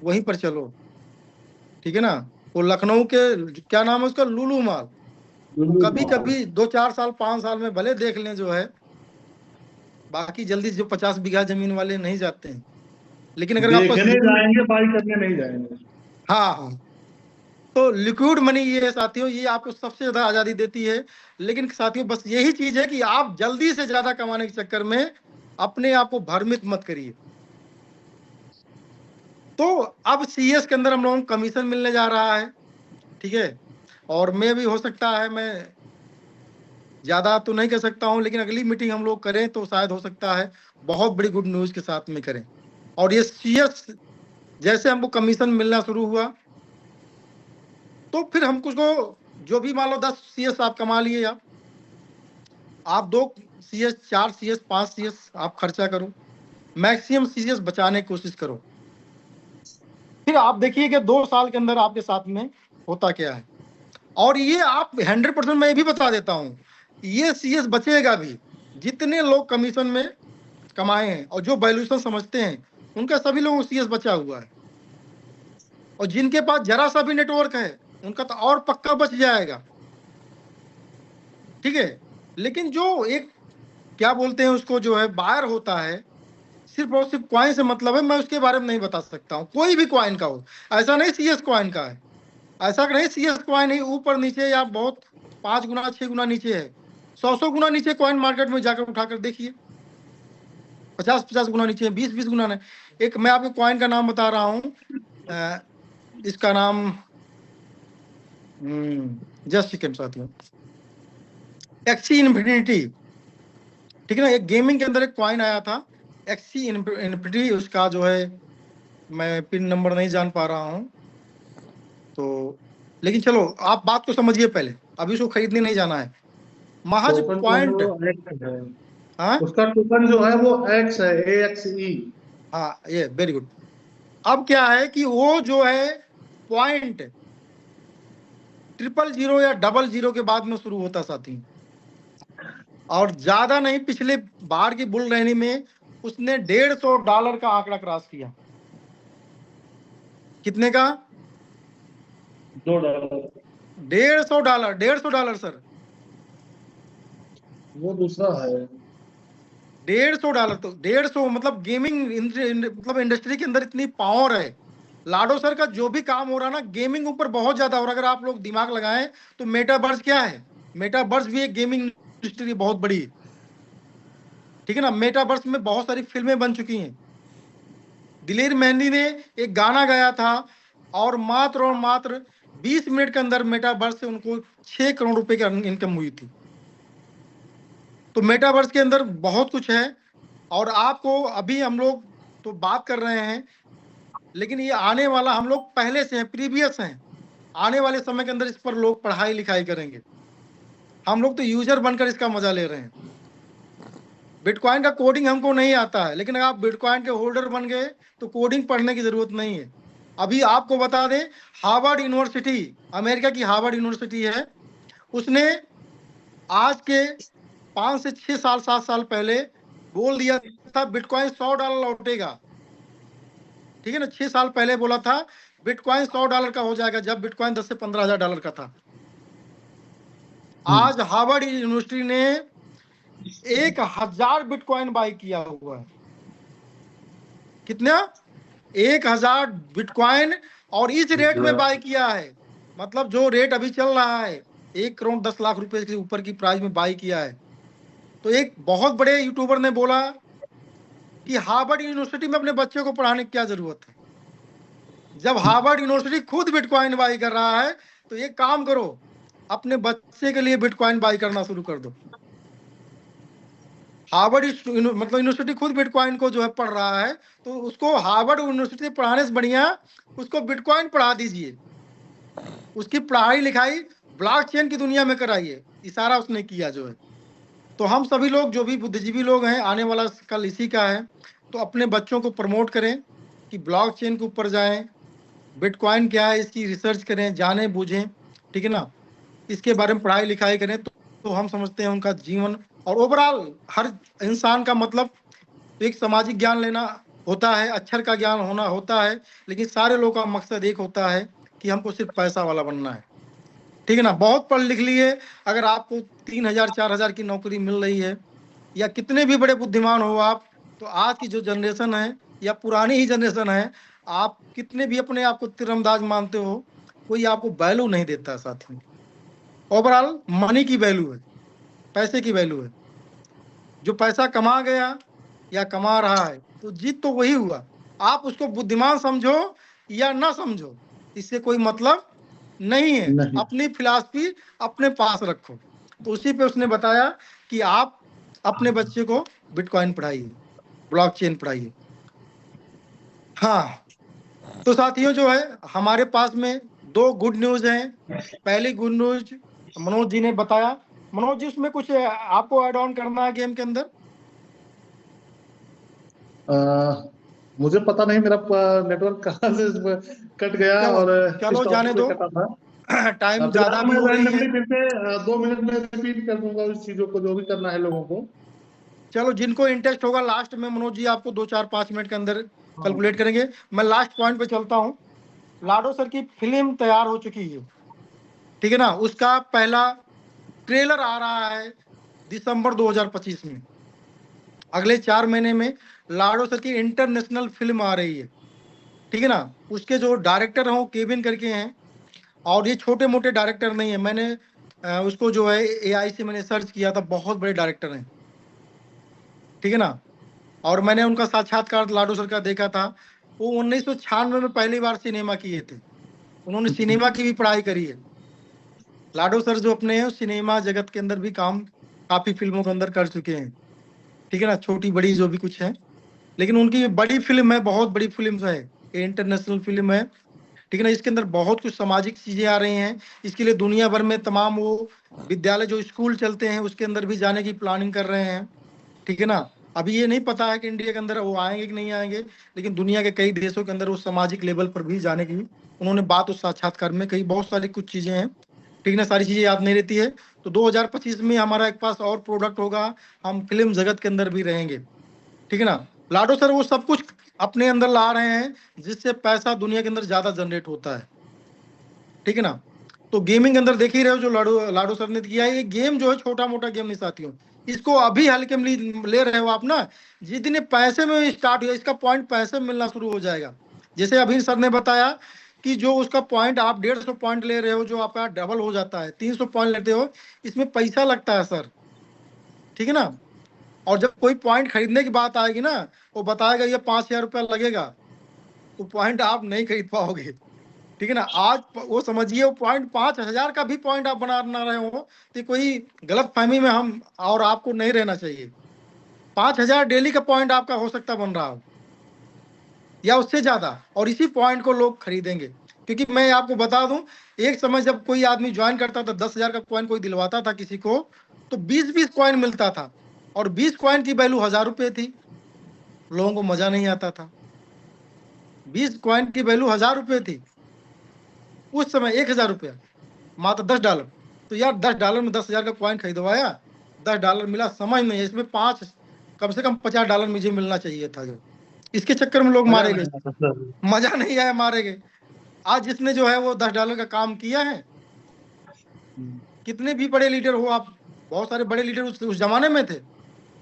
वहीं पर चलो, ठीक है ना। वो लखनऊ के क्या नाम है उसका, लुलु माल, कभी कभी 2-4 साल 5 साल में भले देख लें, जो है, बाकी जल्दी जो 50 बीघा जमीन वाले नहीं जाते हैं। लेकिन अगर आपको जाएंगे, बाई करने नहीं जाएंगे। हाँ हाँ, तो लिक्विड मनी ये है साथियों, ये आपको सबसे ज्यादा आजादी देती है। लेकिन साथियों बस यही चीज है कि आप जल्दी से ज्यादा कमाने के चक्कर में अपने आप को भ्रमित मत करिए। तो अब सीएस के अंदर हम लोगों को कमीशन मिलने जा रहा है, ठीक है, और मैं भी हो सकता है, मैं ज्यादा तो नहीं कह सकता हूं, लेकिन अगली मीटिंग हम लोग करें तो शायद हो सकता है बहुत बड़ी गुड न्यूज के साथ में करें। और ये सीएस जैसे हमको कमीशन मिलना शुरू हुआ तो फिर हम कुछ को जो भी मान लो 10 सीएस आप कमा लिए, आप 2 सीएस 4 सीएस 5 सीएस आप खर्चा करो, मैक्सिमम सीएस बचाने की कोशिश करो। फिर आप देखिए कि 2 साल के अंदर आपके साथ में होता क्या है। और ये आप 100% मैं भी बता देता हूं, ये सीएस बचेगा भी। जितने लोग कमीशन में कमाए हैं और जो वैल्यूएशन समझते हैं उनका सभी लोगों को सीएस बचा हुआ है, और जिनके पास जरा सा भी नेटवर्क है उनका तो और पक्का बच जाएगा, ठीक है। लेकिन जो एक क्या बोलते हैं उसको, जो है बायर होता है, सिर्फ और सिर्फ कॉइन से मतलब है, मैं उसके बारे में नहीं बता सकता हूँ। कोई भी कॉइन का हो, ऐसा नहीं CS कॉइन का है, ऐसा नहीं CS कॉइन ही ऊपर नीचे या बहुत 5 गुना 6 गुना नीचे है, 100 गुना नीचे कॉइन मार्केट में जाकर उठाकर देखिए, 50 गुना नीचे, 20 गुना नहीं। एक मैं आपको कॉइन का नाम बता रहा हूँ, इसका नाम जस्ट सेकंड साथियों, एक्सी इन्फिनिटी, ठीक है ना। एक गेमिंग के अंदर एक कॉइन आया था एक्सी इन्फिनिटी, उसका जो है मैं पिन नंबर नहीं जान पा रहा हूँ, तो लेकिन चलो आप बात को समझिए पहले, अभी उसको खरीदने नहीं जाना है, महज पॉइंट। हाँ उसका टोकन जो है वो X है, AXE। हाँ, ये वेरी गुड। अब क्या है कि वो जो है पॉइंट 000 या 00 के बाद में शुरू होता साथी, और ज्यादा नहीं, पिछले बार की बुल रैली में उसने $150 का आंकड़ा क्रॉस किया। कितने का? $2। $150 सर, वो दूसरा है। $150, तो 150 मतलब गेमिंग मतलब इंडस्ट्री के अंदर इतनी पावर है। लाडो सर का जो भी काम हो रहा है ना, गेमिंग ऊपर बहुत ज्यादा। और अगर आप लोग दिमाग लगाएं तो मेटावर्स क्या है, मेटावर्स भी एक गेमिंग इंडस्ट्री बहुत बड़ी, ठीक है ना। मेटावर्स में बहुत सारी फिल्में बन चुकी हैं। दिलेर मेहंदी ने एक गाना गाया था और मात्र 20 मिनट के अंदर मेटावर्स से उनको 6 करोड़ रुपए की इनकम हुई थी। तो मेटावर्स के अंदर बहुत कुछ है, और आपको अभी हम लोग तो बात कर रहे हैं, लेकिन ये आने वाला हम लोग पहले से हैं, प्रीवियस हैं। आने वाले समय के अंदर इस पर लोग पढ़ाई लिखाई करेंगे, हम लोग तो यूजर बनकर इसका मजा ले रहे हैं। बिटकॉइन का कोडिंग हमको नहीं आता है, लेकिन अगर आप बिटकॉइन के होल्डर बन गए तो कोडिंग पढ़ने की जरूरत नहीं है। अभी आपको बता दें, हार्वर्ड यूनिवर्सिटी, अमेरिका की हार्वर्ड यूनिवर्सिटी है, उसने आज के 5 से 6 साल 7 साल पहले बोल दिया था बिटकॉइन $100 लौटेगा, ठीक है ना। 6 साल पहले बोला था बिटकॉइन $100 का हो जाएगा, जब बिटकॉइन 10 से 15 हजार डॉलर का था। आज हार्वर्ड यूनिवर्सिटी ने 1000 बिटकॉइन बाई किया हुआ है। कितना? 1000 बिटकॉइन, और इस रेट में बाई किया है, मतलब जो रेट अभी चल रहा है 1 करोड़ 10 लाख रुपए के ऊपर की प्राइस में बाई किया है। तो एक बहुत बड़े यूट्यूबर ने बोला कि हार्वर्ड यूनिवर्सिटी में अपने बच्चे को पढ़ाने की क्या जरूरत है, जब हार्वर्ड यूनिवर्सिटी खुद बिटकॉइन बाई कर रहा है। तो एक काम करो, अपने बच्चे के लिए बिटकॉइन बाई करना शुरू कर दो। हार्वर्ड मतलब यूनिवर्सिटी खुद बिटकॉइन को जो है पढ़ रहा है, तो उसको हार्वर्ड यूनिवर्सिटी पढ़ाने से बढ़िया उसको बिटकॉइन पढ़ा दीजिए, उसकी पढ़ाई लिखाई ब्लॉकचेन की दुनिया में कराइए। इशारा उसने किया जो है। तो हम सभी लोग जो भी बुद्धिजीवी लोग हैं, आने वाला कल इसी का है, तो अपने बच्चों को प्रमोट करें कि ब्लॉकचेन के ऊपर जाएं, बिटकॉइन क्या है इसकी रिसर्च करें, जाने बूझें, ठीक है ना। इसके बारे में पढ़ाई लिखाई करें, तो हम समझते हैं उनका जीवन और ओवरऑल हर इंसान का मतलब एक सामाजिक ज्ञान लेना होता है, अक्षर का ज्ञान होना होता है, लेकिन सारे लोगों का मकसद एक होता है कि हमको सिर्फ पैसा वाला बनना है, ठीक है ना। बहुत पढ़ लिख लिए, अगर आपको 3000 4000 की नौकरी मिल रही है, या कितने भी बड़े बुद्धिमान हो आप, तो आज की जो जनरेशन है या पुरानी ही जनरेशन है, आप कितने भी अपने आप को तीरंदाज मानते हो, कोई आपको वैल्यू नहीं देता है साथी। ओवरऑल मनी की वैल्यू है, पैसे की वैल्यू है। जो पैसा कमा गया या कमा रहा है, तो जीत तो वही हुआ। आप उसको बुद्धिमान समझो या ना समझो, इससे कोई मतलब नहीं है। नहीं। अपनी फिलॉसफी अपने पास रखो। तो उसी पे उसने बताया कि आप अपने बच्चे को बिटकॉइन पढ़ाइए, ब्लॉकचेन पढ़ाइए। हाँ, तो साथियों जो है हमारे पास में 2 गुड न्यूज हैं। पहली गुड न्यूज मनोज जी ने बताया। मनोज जी, उसमें कुछ आपको ऐड ऑन करना है गेम के अंदर? मुझे पता नहीं मेरा नेटवर्क कहाँ से कट गया चलो और किस चलो टॉपिक जाने पे दो, कटा था। टाइम ज्यादा फिलहाल भी मैं हो रही है। रैंडमली फिर से 2 मिनट में रिपीट कर दूंगा उस चीजों को जो भी करना है लोगों को। चलो, जिनको इंटरेस्ट होगा लास्ट में मनोज जी आपको 2 4 5 मिनट के अंदर हाँ। कैलकुलेट करेंगे। मैं लास्ट पॉइंट पे चलता हूँ। लाडो सर की फिल्म तैयार हो चुकी है, ठीक है ना। उसका पहला ट्रेलर आ रहा है दिसंबर 2025 में। अगले 4 महीने में लाडो सर की इंटरनेशनल फिल्म आ रही है, ठीक है ना। उसके जो डायरेक्टर हैं वो केविन करके हैं, और ये छोटे मोटे डायरेक्टर नहीं है। मैंने उसको जो है AI से मैंने सर्च किया था, बहुत बड़े डायरेक्टर हैं, ठीक है ना। और मैंने उनका साक्षात्कार लाडो सर का देखा था। वो 1996 में पहली बार सिनेमा किए थे, उन्होंने सिनेमा की भी पढ़ाई करी है। लाडो सर जो अपने हैं सिनेमा जगत के अंदर भी काम काफी फिल्मों के अंदर कर चुके हैं, ठीक है ना, छोटी बड़ी जो भी कुछ है। लेकिन उनकी बड़ी फिल्म है, बहुत बड़ी फिल्म है, इंटरनेशनल फिल्म है, ठीक है ना। इसके अंदर बहुत कुछ सामाजिक चीजें आ रही हैं। इसके लिए दुनिया भर में तमाम वो विद्यालय जो स्कूल चलते हैं उसके अंदर भी जाने की प्लानिंग कर रहे हैं, ठीक है ना। अभी ये नहीं पता है कि इंडिया के अंदर वो आएंगे कि नहीं आएंगे, लेकिन दुनिया के कई देशों के अंदर वो सामाजिक लेवल पर भी जाने की उन्होंने बात उस साक्षात्कार में कही। बहुत सारी कुछ चीजें हैं, ठीक ना, सारी चीजें याद नहीं रहती है। तो 2025 में हमारा एक पास और प्रोडक्ट होगा, हम फिल्म जगत के अंदर भी रहेंगे, ठीक है ना। लाडो सर वो सब कुछ अपने अंदर ला रहे हैं जिससे पैसा दुनिया के अंदर ज्यादा जनरेट होता है, ठीक है ना। तो गेमिंग के अंदर देख ही रहे हो जो लाडो सर ने किया है। ये गेम जो है छोटा मोटा गेम नहीं साथियों, इसको अभी हल्के में ले रहे हो आप ना, जिस दिन पैसे में स्टार्ट हुआ इसका पॉइंट पैसे में मिलना शुरू हो जाएगा। जैसे अभी सर ने बताया कि जो उसका पॉइंट आप 150 पॉइंट ले रहे हो, जो आपका डबल हो जाता है, 300 पॉइंट लेते हो, इसमें पैसा लगता है सर, ठीक है ना। और जब कोई पॉइंट खरीदने की बात आएगी ना, वो बताएगा ये 5,000 रुपया लगेगा, तो पॉइंट आप नहीं खरीद पाओगे, ठीक है ना। आज वो समझिए वो पॉइंट 5,000 का भी पॉइंट आप बना ना रहे हो तो कोई गलत फहमी में हम और आपको नहीं रहना चाहिए। 5,000 डेली का पॉइंट आपका हो सकता बन रहा हो या उससे ज्यादा, और इसी पॉइंट को लोग खरीदेंगे। क्योंकि मैं आपको बता दूं, एक समय जब कोई आदमी ज्वाइन करता था, 10,000 का कॉइन कोई दिलवाता था किसी को, तो 20-20 कॉइन मिलता था, और 20 कॉइन की वैल्यू 1,000 रुपये थी। लोगों को मजा नहीं आता था। 20 कॉइन की वैल्यू 1,000 रुपये थी उस समय, 1,000 रुपया मात्र $10। तो यार $10 में 10,000 का कॉइन खरीदवाया, $10 मिला, समझ नहीं, इसमें कम से कम $50 मुझे मिलना चाहिए था। जो इसके चक्कर में लोग मारे गए, मजा नहीं आया, मारे गए। आज जिसने जो है वो $10 का काम किया है, कितने भी बड़े लीडर हो आप, बहुत सारे बड़े लीडर उस जमाने में थे,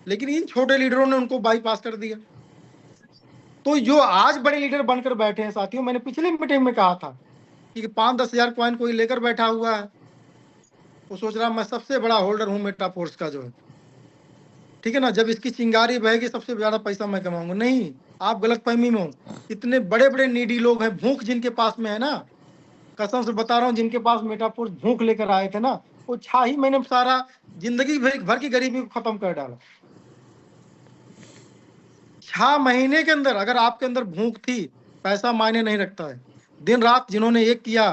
लेकिन इन छोटे लीडरों ने उनको बाईपास कर दिया। तो जो आज बड़े लीडर बनकर बैठे हैं साथियों, मैंने पिछली मीटिंग में कहा था कि 5-10 हजार कॉइन कोई लेकर बैठा हुआ है, वो सोच रहा मैं सबसे बड़ा होल्डर हूं मेटाफोर्स का जो है, ठीक है ना। जब इसकी चिंगारी बहेगी सबसे ज्यादा पैसा मैं कमाऊंगा, नहीं, आप गलत फहमी में हो। इतने बड़े बड़े नीडी लोग हैं, भूख जिनके पास में है ना, कसम से बता रहा हूँ, जिनके पास मेटाफोर्स भूख लेकर आए थे ना, वो 6 ही महीने में सारा जिंदगी भर की गरीबी को खत्म कर डाला। 6 महीने के अंदर अगर आपके अंदर भूख थी, पैसा मायने नहीं रखता है। दिन रात जिन्होंने एक किया,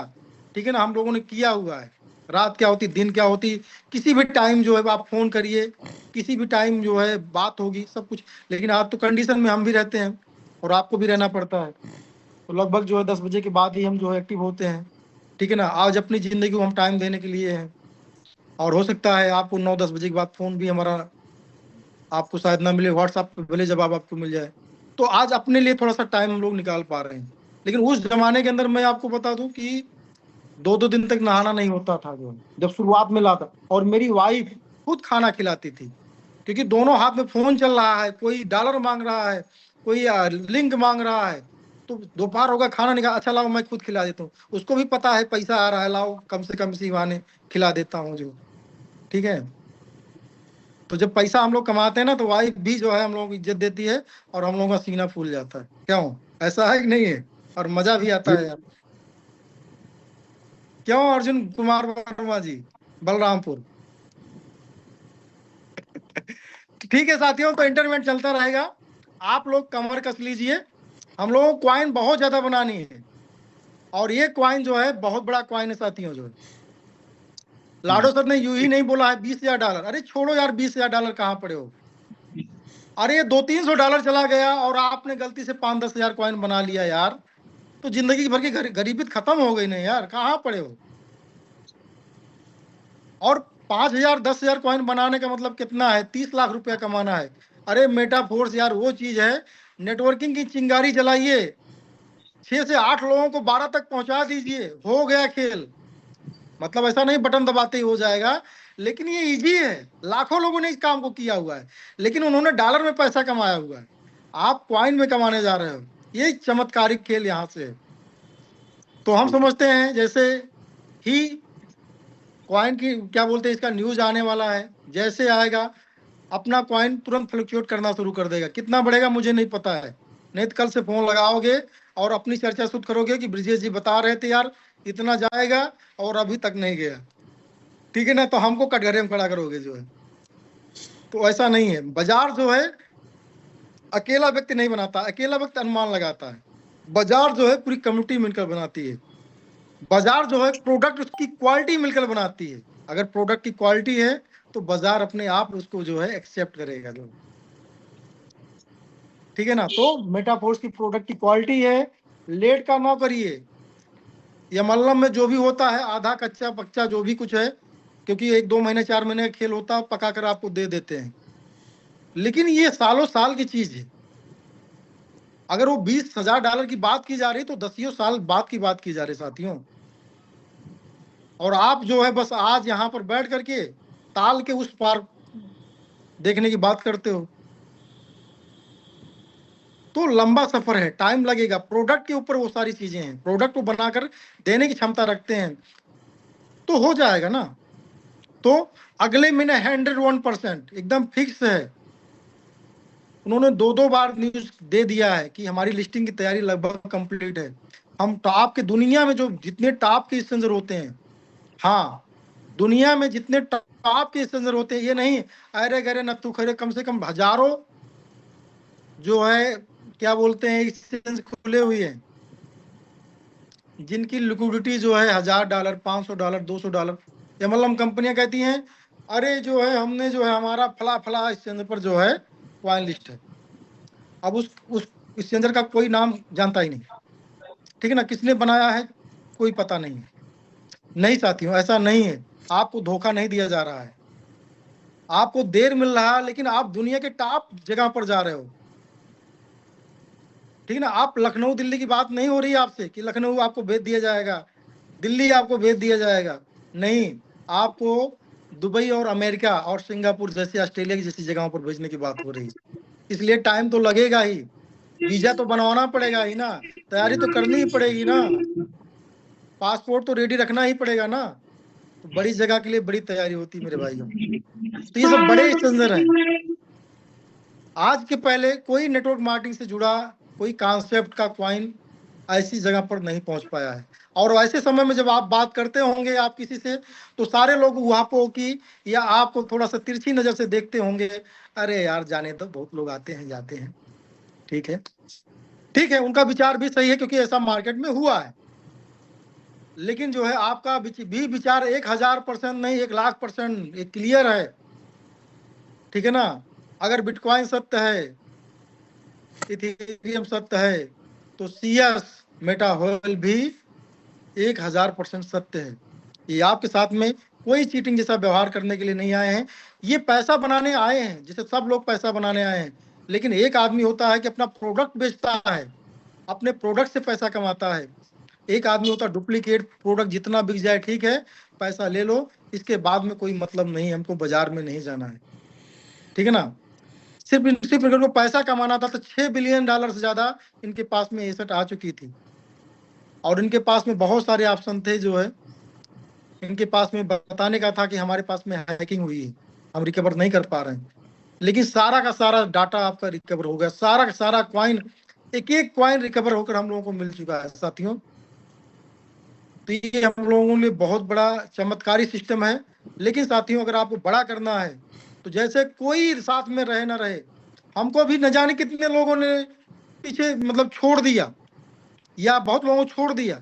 ठीक है ना, हम लोगों ने किया हुआ है, रात क्या होती दिन क्या होती, किसी भी टाइम जो है आप फोन करिए, किसी भी टाइम जो है बात होगी, सब कुछ। लेकिन आज तो कंडीशन में हम भी रहते हैं और आपको भी रहना पड़ता है, तो लगभग जो है 10 बजे के बाद ही हम जो है एक्टिव होते हैं, ठीक है ना। आज अपनी जिंदगी को हम टाइम देने के लिए हैं, और हो सकता है आपको 9-10 बजे के बाद फोन भी हमारा आपको शायद ना मिले, व्हाट्सएप पे भले जवाब आपको मिल जाए। तो आज अपने लिए थोड़ा सा टाइम हम लोग निकाल पा रहे हैं। लेकिन उस जमाने के अंदर मैं आपको बता दूं कि 2-2 दिन तक नहाना नहीं होता था जो, जब शुरुआत में लाता, और मेरी वाइफ खुद खाना खिलाती थी, क्योंकि दोनों हाथ में फोन चल रहा है, कोई डॉलर मांग रहा है, कोई लिंक मांग रहा है, तो दोपहर होगा खाना निकाल, अच्छा लाओ मैं खुद खिला देता हूँ। उसको भी पता है पैसा आ रहा है, लाओ कम से कम इसी बहाने खिला देता हूँ जो, ठीक है। तो जब पैसा हम लोग कमाते हैं ना, तो वाइफ भी जो है हम लोगों को इज्जत देती है, और हम लोगों का सीना फूल जाता है। क्यों, ऐसा है कि नहीं है? और मजा भी आता है यार। क्यों अर्जुन कुमार वर्मा जी, बलरामपुर। ठीक है साथियों, तो इंटरनेट चलता रहेगा, आप लोग कमर कस लीजिए। हम लोगों को क्वाइन बहुत ज्यादा बनानी है, और ये क्वाइन जो है बहुत बड़ा क्वाइन है साथियों। जो लाडो सर ने यूं ही नहीं बोला है $20,000, अरे छोड़ो यार, $20,000 कहाँ पड़े हो। अरे $200-300 चला गया और आपने गलती से 5-10 हजार कॉइन बना लिया यार, तो जिंदगी भर की गरीबी खत्म हो गई ना यार, कहाँ पड़े हो। और 5,000 10,000 कॉइन बनाने का मतलब कितना है, 30 लाख रुपया कमाना है। अरे मेटाफोर्स यार वो चीज है, नेटवर्किंग की चिंगारी जलाइए, 6 से 8 लोगों को 12 तक पहुंचा दीजिए, हो गया खेल। मतलब ऐसा नहीं बटन दबाते ही हो जाएगा, लेकिन ये इजी है। लाखों लोगों ने इस काम को किया हुआ है, लेकिन उन्होंने डॉलर में पैसा कमाया हुआ है। आप क्वाइन में कमाने जा रहे हो। ये चमत्कारिक खेल यहाँ से है। तो हम समझते हैं जैसे ही क्वाइन की क्या बोलते हैं, इसका न्यूज आने वाला है, जैसे आएगा अपना क्वाइन तुरंत फ्लक्चुएट करना शुरू कर देगा। कितना बढ़ेगा मुझे नहीं पता है, नहीं तो कल से फोन लगाओगे और अपनी चर्चा शुरू करोगे कि ब्रिजेश जी बता रहे थे यार इतना जाएगा और अभी तक नहीं गया, ठीक है ना, तो हमको कटघरे में खड़ा करोगे जो है। तो ऐसा नहीं है। बाजार जो है अकेला व्यक्ति नहीं बनाता, अकेला व्यक्ति अनुमान लगाता है। बाजार जो है पूरी कम्युनिटी मिलकर बनाती है। बाजार जो है प्रोडक्ट उसकी क्वालिटी मिलकर बनाती है। अगर प्रोडक्ट की क्वालिटी है तो बाजार अपने आप उसको जो है एक्सेप्ट करेगा जो, ठीक है ना। तो मेटाफोर्स की प्रोडक्ट की क्वालिटी है, लेट का ना करिए। या मल्लम में जो भी होता है आधा कच्चा पक्का जो भी कुछ है, क्योंकि 1-2 महीने 4 महीने का खेल होता है, पका कर आपको दे देते हैं, लेकिन ये सालों साल की चीज है। अगर वो $20,000 की बात की जा रही तो 10 साल बाद की बात की जा रही साथियों। और आप जो है बस आज यहाँ पर बैठ करके ताल के उस पार देखने की बात करते हो। तो लंबा सफर है, टाइम लगेगा। प्रोडक्ट के ऊपर वो सारी चीजें हैं, प्रोडक्ट को बनाकर देने की क्षमता रखते हैं तो हो जाएगा ना। तो अगले महीने 101% एकदम फिक्स है। उन्होंने 2 बार न्यूज दे दिया है कि हमारी लिस्टिंग की तैयारी लगभग कंप्लीट है। हम टॉप के दुनिया में जो जितने टॉप के एक्सचेंजर होते हैं, हाँ दुनिया में जितने टॉप के एक्सचेंजर होते हैं, ये नहीं अरे गरे नत्थु खरे, कम से कम हजारों जो है क्या बोलते हैं एक्सचेंज खुले हुए हैं, जिनकी लिक्विडिटी जो है $1000, $500, $200। एमएलएम कंपनियां कहती हैं अरे जो है हमने जो है हमारा फला फला एक्सचेंजर पर जो है क्वाइन लिस्ट है। अब उस एक्सचेंजर का कोई नाम जानता ही नहीं, ठीक है ना, किसने बनाया है कोई पता नहीं है। नहीं साथियों, ऐसा नहीं है। आपको धोखा नहीं दिया जा रहा है, आपको देर मिल रहा है, लेकिन आप दुनिया के टॉप जगह पर जा रहे हो, ठीक है ना। आप लखनऊ दिल्ली की बात नहीं हो रही है आपसे कि लखनऊ आपको भेज दिया जाएगा, दिल्ली आपको भेज दिया जाएगा, नहीं। आपको दुबई और अमेरिका और सिंगापुर जैसे, ऑस्ट्रेलिया की जैसी जगहों पर भेजने की बात हो रही है। इसलिए टाइम तो लगेगा ही, वीजा तो बनवाना पड़ेगा ही ना, तैयारी तो करनी ही पड़ेगी ना, पासपोर्ट तो रेडी रखना ही पड़ेगा ना। तो बड़ी जगह के लिए बड़ी तैयारी होती है मेरे भाइयों। तो ये सब बड़े एक्सचेंजर हैं। आज के पहले कोई नेटवर्क मार्केटिंग से जुड़ा कोई कॉन्सेप्ट का क्वाइन ऐसी जगह पर नहीं पहुंच पाया है। और ऐसे समय में जब आप बात करते होंगे आप किसी से, तो सारे लोग वहां पर की या आपको थोड़ा सा तिरछी नजर से देखते होंगे, अरे यार जाने तो, बहुत लोग आते हैं जाते हैं, ठीक है ठीक है, उनका विचार भी सही है क्योंकि ऐसा मार्केट में हुआ है। लेकिन जो है आपका भी विचार 1000% नहीं 1,00,000% एक क्लियर है, ठीक है ना। अगर बिटकॉइन सत्य है, इथेरियम सत्य है, तो सीएस मेटावर्ल्ड भी 1000% सत्य है। ये आपके साथ में कोई चीटिंग जैसा व्यवहार करने के लिए नहीं आए हैं, ये पैसा बनाने आए हैं, जिसे सब लोग पैसा बनाने आए हैं। लेकिन एक आदमी होता है कि अपना प्रोडक्ट बेचता है, अपने प्रोडक्ट से पैसा कमाता है। एक आदमी होता है डुप्लीकेट प्रोडक्ट, जितना बिक जाए ठीक है, पैसा ले लो, इसके बाद में कोई मतलब नहीं, हमको बाजार में नहीं जाना है, ठीक है ना। सिर्फ इनको पैसा कमाना था तो $6 बिलियन से ज्यादा इनके पास में एसेट आ चुकी थी, और इनके पास में बहुत सारे ऑप्शन थे जो है इनके पास में बताने का था कि हमारे पास में हैकिंग हुई है, हम रिकवर नहीं कर पा रहे हैं। लेकिन सारा का सारा डाटा आपका रिकवर हो गया, सारा का सारा क्वाइन, एक एक क्वाइन रिकवर होकर हम लोगों को मिल चुका है साथियों। तो ये हम लोगों के लिए बहुत बड़ा चमत्कारी सिस्टम है। लेकिन साथियों अगर आपको बड़ा करना है तो जैसे कोई साथ में रहे ना रहे, हमको भी न जाने कितने लोगों ने पीछे मतलब छोड़ दिया या बहुत लोगों को छोड़ दिया,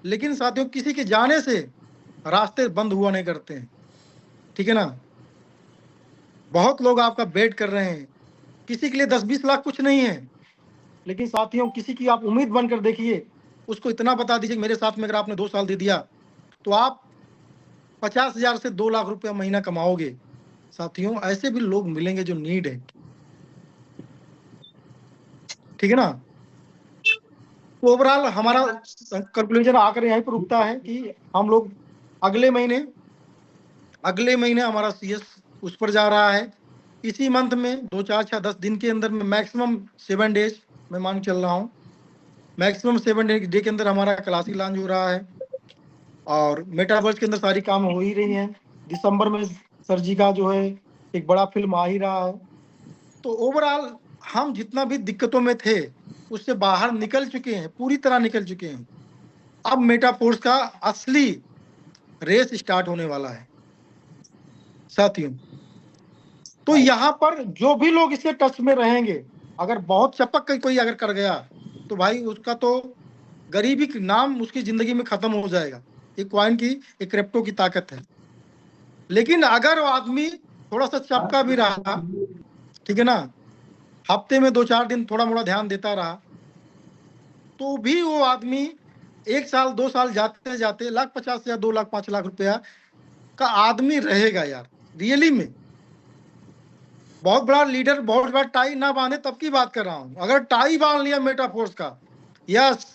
लेकिन साथियों किसी के जाने से रास्ते बंद हुआ नहीं करते हैं, ठीक है ना। बहुत लोग आपका वेट कर रहे हैं, किसी के लिए 10-20 लाख कुछ नहीं है, लेकिन साथियों किसी की आप उम्मीद बनकर देखिए, उसको इतना बता दीजिए मेरे साथ में अगर आपने 2 साल दे दिया तो आप 50,000 से 2 लाख रुपया महीना कमाओगे। साथियों ऐसे भी लोग मिलेंगे जो नीड है, ठीक है ना। तो ओवरऑल हमारा कंक्लूजन आकर यहीं पर रुकता है कि हम लोग अगले महीने हमारा सीएस उस पर जा रहा है। इसी मंथ में 2 4 6 10 दिन के अंदर में मैक्सिमम 7 डेज मैं मान चल रहा हूँ, मैक्सिमम 7 डे के अंदर हमारा क्लासिक लॉन्च हो रहा है और मेटावर्स के अंदर सारी काम हो ही रही है। दिसंबर में सर जी का जो है एक बड़ा फिल्म आ ही रहा है। तो ओवरऑल हम जितना भी दिक्कतों में थे उससे बाहर निकल चुके हैं, पूरी तरह निकल चुके हैं। अब मेटाफोर्स का असली रेस स्टार्ट होने वाला है साथियों। तो यहाँ पर जो भी लोग इसके टच में रहेंगे, अगर बहुत चपक कोई अगर कर गया तो भाई उसका तो गरीबी का नाम उसकी जिंदगी में खत्म हो जाएगा। एक कॉइन की, एक क्रिप्टो की ताकत है। लेकिन अगर वो आदमी थोड़ा सा चपका भी रहा, ठीक है ना, हफ्ते में 2 4 दिन थोड़ा मोड़ा ध्यान देता रहा, तो भी वो आदमी 1 साल 2 साल जाते जाते 1,50,000 या 2 लाख 5 लाख रुपया का आदमी रहेगा यार, रियली में। बहुत बड़ा लीडर बहुत बड़ा टाई ना बांधे तब की बात कर रहा हूं। अगर टाई बांध लिया मेटाफोर्स का, यस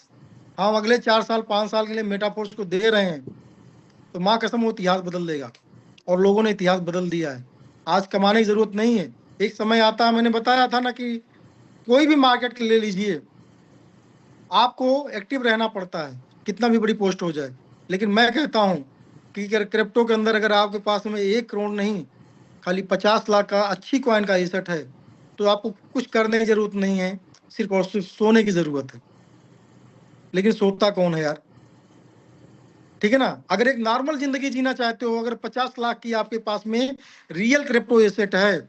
हम अगले 4 साल 5 साल के लिए मेटाफोर्स को दे रहे हैं, तो मां कसम वो इतिहास बदल देगा। और लोगों ने इतिहास बदल दिया है। आज कमाने की जरूरत नहीं है, एक समय आता है, मैंने बताया था ना कि कोई भी मार्केट ले लीजिए, आपको एक्टिव रहना पड़ता है कितना भी बड़ी पोस्ट हो जाए। लेकिन मैं कहता हूं कि क्रिप्टो के अंदर अगर आपके पास में 1 करोड़ नहीं, खाली 50 लाख का अच्छी कॉइन का एसेट है, तो आपको कुछ करने की जरूरत नहीं है, सिर्फ और सिर्फ सोने की जरूरत है। लेकिन सोता कौन है यार, ठीक है ना। अगर एक नॉर्मल जिंदगी जीना चाहते हो, अगर 50 लाख की आपके पास में रियल क्रिप्टो एसेट है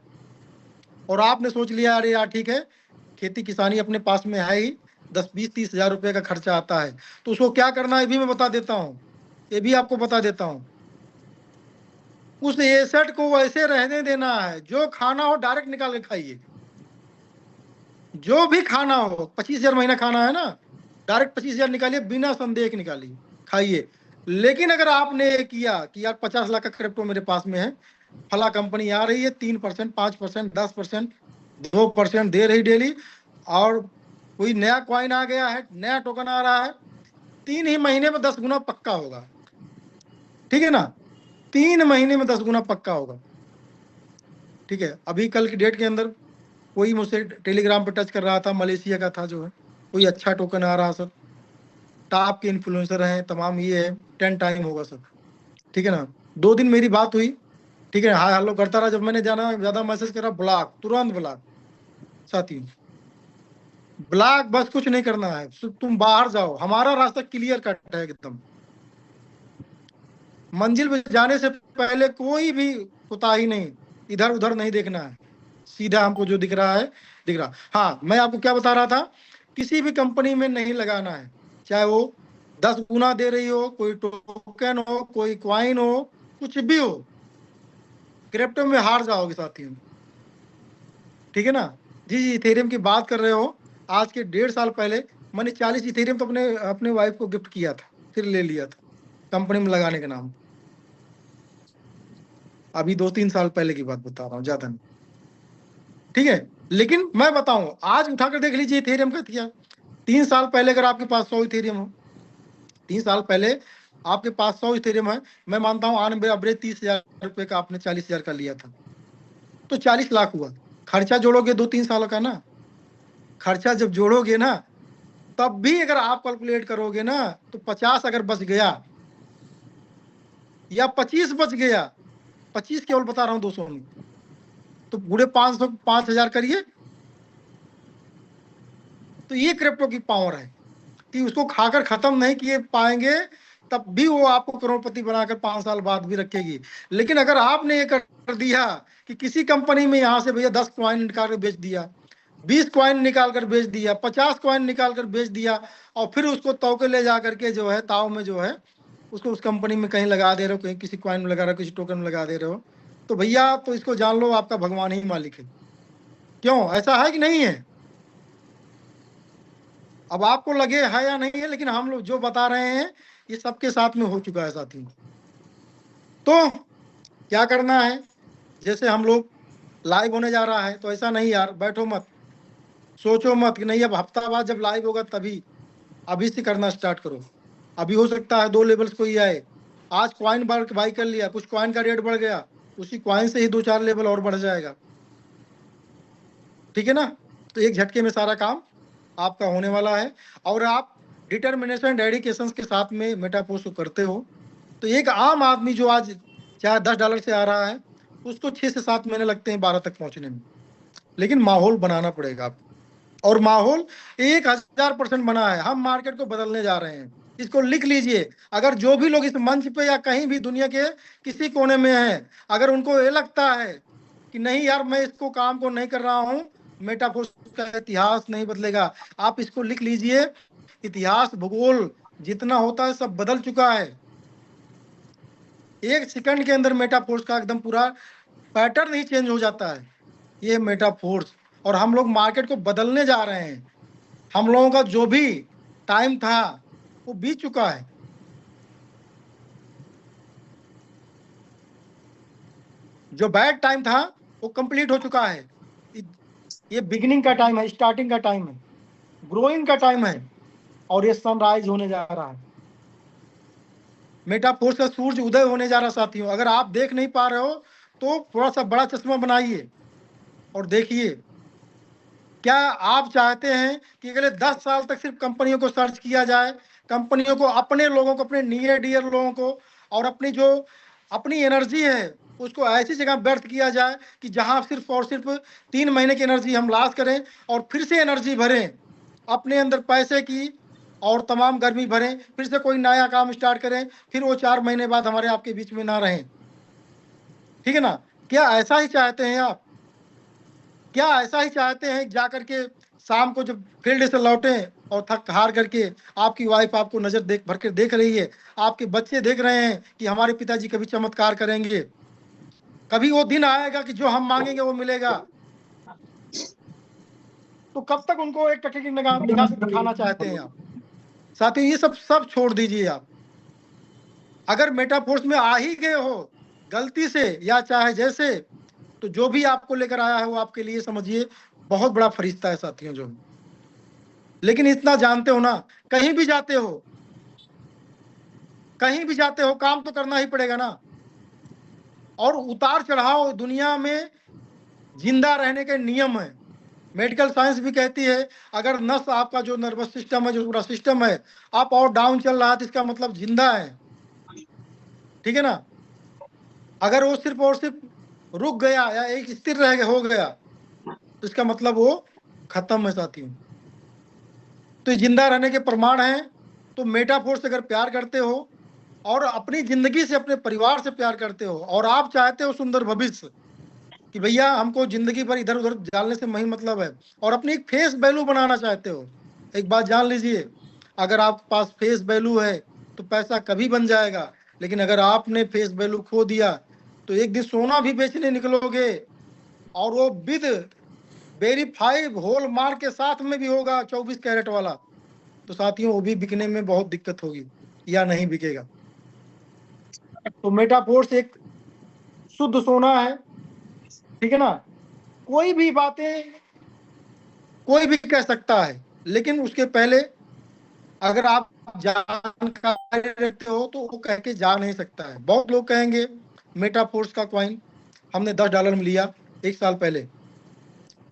और आपने सोच लिया अरे यार ठीक है, खेती किसानी अपने पास में है ही, 10 20 30 हजार रुपए का खर्चा आता है, तो उसको क्या करना है भी मैं बता देता हूँ, ये भी आपको बता देता हूँ। उस एसेट को वैसे रहने देना है, जो खाना हो डायरेक्ट निकाल के खाइए। जो भी खाना हो, 25,000 महीना खाना है ना, डायरेक्ट 25,000 निकालिए, बिना संदेह के निकालिए, खाइए। लेकिन अगर आपने ये किया कि यार 50 लाख का क्रिप्टो मेरे पास में है, फला कंपनी आ रही है 3%, 5%, 10%, 2% दे रही डेली, और कोई नया कॉइन आ गया है, नया टोकन आ रहा है, 3 ही महीने में 10 गुना पक्का होगा, ठीक है ना, 3 महीने में 10 गुना पक्का होगा, ठीक है। अभी कल की डेट के अंदर कोई मुझसे टेलीग्राम पे टच कर रहा था, मलेशिया का था जो है, कोई अच्छा टोकन आ रहा सर, टॉप के इन्फ्लुएंसर हैं तमाम, ये है 10 टाइम होगा सर, ठीक है ना। 2 दिन मेरी बात हुई, ठीक है, हाय हेलो करता रहा, जब मैंने जाना ज्यादा मैसेज करा, ब्लॉक, तुरंत ब्लॉक साथी, ब्लॉक, बस कुछ नहीं करना है, तुम बाहर जाओ, हमारा रास्ता क्लियर कट है एकदम। मंजिल पे जाने से पहले कोई भी कोताही नहीं, इधर उधर नहीं देखना है, सीधा हमको जो दिख रहा है दिख रहा। हाँ, मैं आपको क्या बता रहा था, किसी भी कंपनी में नहीं लगाना है, चाहे वो 10 गुना दे रही हो, कोई टोकन हो, कोई क्वाइन हो, कुछ भी हो, क्रिप्टो में हार जाओगे साथियों, ठीक है ना। जी इथेरियम की बात कर रहे हो, आज के 1.5 साल पहले मैंने 40 इथेरियम तो अपने वाइफ को गिफ्ट किया था, फिर ले लिया था कंपनी में लगाने के नाम। अभी 2-3 साल पहले की बात बता रहा हूँ, ज्यादा नहीं, ठीक है। लेकिन मैं बताऊं, आज उठाकर देख लीजिए इथेरियम का क्या, 3 साल पहले अगर आपके पास 100 इथेरियम हो, 3 साल पहले आपके पास 100 इथेरियम है, मैं मानता हूं आन एवरेज 30,000 रुपए का आपने 40,000 का लिया था, तो 40 लाख हुआ। खर्चा जोड़ोगे 2-3 साल का ना, खर्चा जब जोड़ोगे ना, तब भी अगर आप कैलकुलेट करोगे ना, तो 50 अगर बच गया या 25 बच गया, 25 केवल बता रहा हूं 200 में, तो पूरे 500 5,000 करिए। तो ये क्रिप्टो की पावर है कि उसको खाकर खत्म नहीं किए पाएंगे, तब भी वो आपको करोड़पति बनाकर 5 साल बाद भी रखेगी। लेकिन अगर आपने ये कर दिया कि किसी कंपनी में यहां से भैया 10 कॉइन निकाल कर बेच दिया, 20 कॉइन निकाल कर बेच दिया, 50 कॉइन निकाल कर बेच दिया, और फिर उसको तौके ले जा करके जो है ताव में जो है उसको उस कंपनी में कहीं लगा दे रहे हो, कहीं किसी कॉइन में लगा रहे हो, किसी टोकन में लगा दे रहे हो, तो भैया तो इसको जान लो आपका भगवान ही मालिक है। क्यों, ऐसा है कि नहीं है? अब आपको लगे है या नहीं है, लेकिन हम लोग जो बता रहे हैं ये सबके साथ में हो चुका है साथी। तो क्या करना है, जैसे हम लोग लाइव होने जा रहा है, तो ऐसा नहीं यार बैठो मत, सोचो मत कि नहीं अब हफ्ता बाद जब लाइव होगा तभी, अभी से करना स्टार्ट करो। अभी हो सकता है 2 लेवल्स कोई आए, आज कॉइन बाय कर लिया, कुछ कॉइन का रेट बढ़ गया, उसी कॉइन से ही 2-4 लेवल और बढ़ जाएगा, ठीक है ना। तो एक झटके में सारा काम आपका होने वाला है, और आप डिटर्मिनेशन डेडिकेशन के साथ में मेटाफोर्स को करते हो, तो एक आम आदमी जो आज चाहे $10 से आ रहा है, उसको 6 से 7 महीने लगते हैं 12 तक पहुंचने में। लेकिन माहौल बनाना पड़ेगा आपको, और माहौल 1000% बना है। हम मार्केट को बदलने जा रहे हैं, इसको लिख लीजिए। अगर जो भी लोग इस मंच पे या कहीं भी दुनिया के किसी कोने में हैं, अगर उनको ये लगता है कि नहीं यार मैं इसको काम को नहीं कर रहा हूं, मेटाफोर्स का इतिहास नहीं बदलेगा, आप इसको लिख लीजिए। इतिहास भूगोल जितना होता है सब बदल चुका है। 1 सेकंड के अंदर मेटाफोर्स का एकदम पूरा पैटर्न ही चेंज हो जाता है, ये मेटाफोर्स। और हम लोग मार्केट को बदलने जा रहे हैं। हम लोगों का जो भी टाइम था वो बीत चुका है। जो बैड टाइम था वो कंप्लीट हो चुका है। ये बिगिनिंग का टाइम है, स्टार्टिंग का टाइम है, ग्रोइंग का टाइम है, और ये सनराइज होने जा रहा है। मेटाफोर्स का सूरज उदय होने जा रहा है साथियों। अगर आप देख नहीं पा रहे हो तो थोड़ा सा बड़ा चश्मा बनाइए और देखिए। क्या आप चाहते हैं कि अगले 10 साल तक सिर्फ कंपनियों को सर्च किया जाए, कंपनियों को, अपने लोगों को, अपने नियर डियर लोगों को, और अपनी जो अपनी एनर्जी है उसको ऐसी जगह व्यर्थ किया जाए कि जहां सिर्फ और सिर्फ 3 महीने की एनर्जी हम लॉस करें और फिर से एनर्जी भरें अपने अंदर पैसे की, और तमाम गर्मी भरें, फिर से कोई नया काम स्टार्ट करें, फिर वो 4 महीने बाद हमारे आपके बीच में ना रहें। ठीक है ना। क्या ऐसा ही चाहते हैं आप? क्या ऐसा ही चाहते हैं जाकर के शाम को जब फील्ड से लौटे और थक हार करके आपकी वाइफ आपको नजर देख भर के देख रही है, आपके बच्चे देख रहे हैं कि हमारे पिताजी कभी चमत्कार करेंगे, कभी वो दिन आएगा कि जो हम मांगेंगे वो मिलेगा, तो कब तक उनको एक टके की निगाह से दिखाना चाहते हैं आप? साथियों ये सब छोड़ दीजिए आप। अगर मेटाफोर्स में आ ही गए हो गलती से या चाहे जैसे, तो जो भी आपको लेकर आया है वो आपके लिए समझिए बहुत बड़ा फरिश्ता है साथियों जो। लेकिन इतना जानते हो ना, कहीं भी जाते हो, कहीं भी जाते हो, काम तो करना ही पड़ेगा ना। और उतार चढ़ाव दुनिया में जिंदा रहने के नियम है। मेडिकल साइंस भी कहती है अगर नस आपका जो नर्वस सिस्टम है, जो पूरा सिस्टम है, अप और डाउन चल रहा है तो इसका मतलब जिंदा है। ठीक है ना। अगर वो सिर्फ और सिर्फ रुक गया या एक स्थिर रह गया हो गया तो इसका मतलब वो खत्म है साथियों। तो जिंदा रहने के प्रमाण हैं। तो मेटाफोर्स से अगर प्यार करते हो और अपनी जिंदगी से, अपने परिवार से प्यार करते हो, और आप चाहते हो सुंदर भविष्य कि भैया हमको जिंदगी भर इधर उधर डालने से नहीं मतलब है, और अपनी एक फेस वैल्यू बनाना चाहते हो, एक बात जान लीजिए, अगर आपके पास फेस वैल्यू है तो पैसा कभी बन जाएगा। लेकिन अगर आपने फेस वैल्यू खो दिया तो एक दिन सोना भी बेचने निकलोगे, और वो विद वेरीफाइड होल मार्क के साथ में भी होगा 24 कैरेट वाला, तो साथियों वो भी बिकने में बहुत दिक्कत होगी या नहीं बिकेगा। तो मेटाफोर्स एक शुद्ध सोना है। ठीक है ना। कोई भी बातें कोई भी कह सकता है, लेकिन उसके पहले अगर आप जानकारी रखते हो तो वो कह के जा नहीं सकता है। बहुत लोग कहेंगे मेटाफोर्स का कॉइन हमने $10 में लिया 1 साल पहले,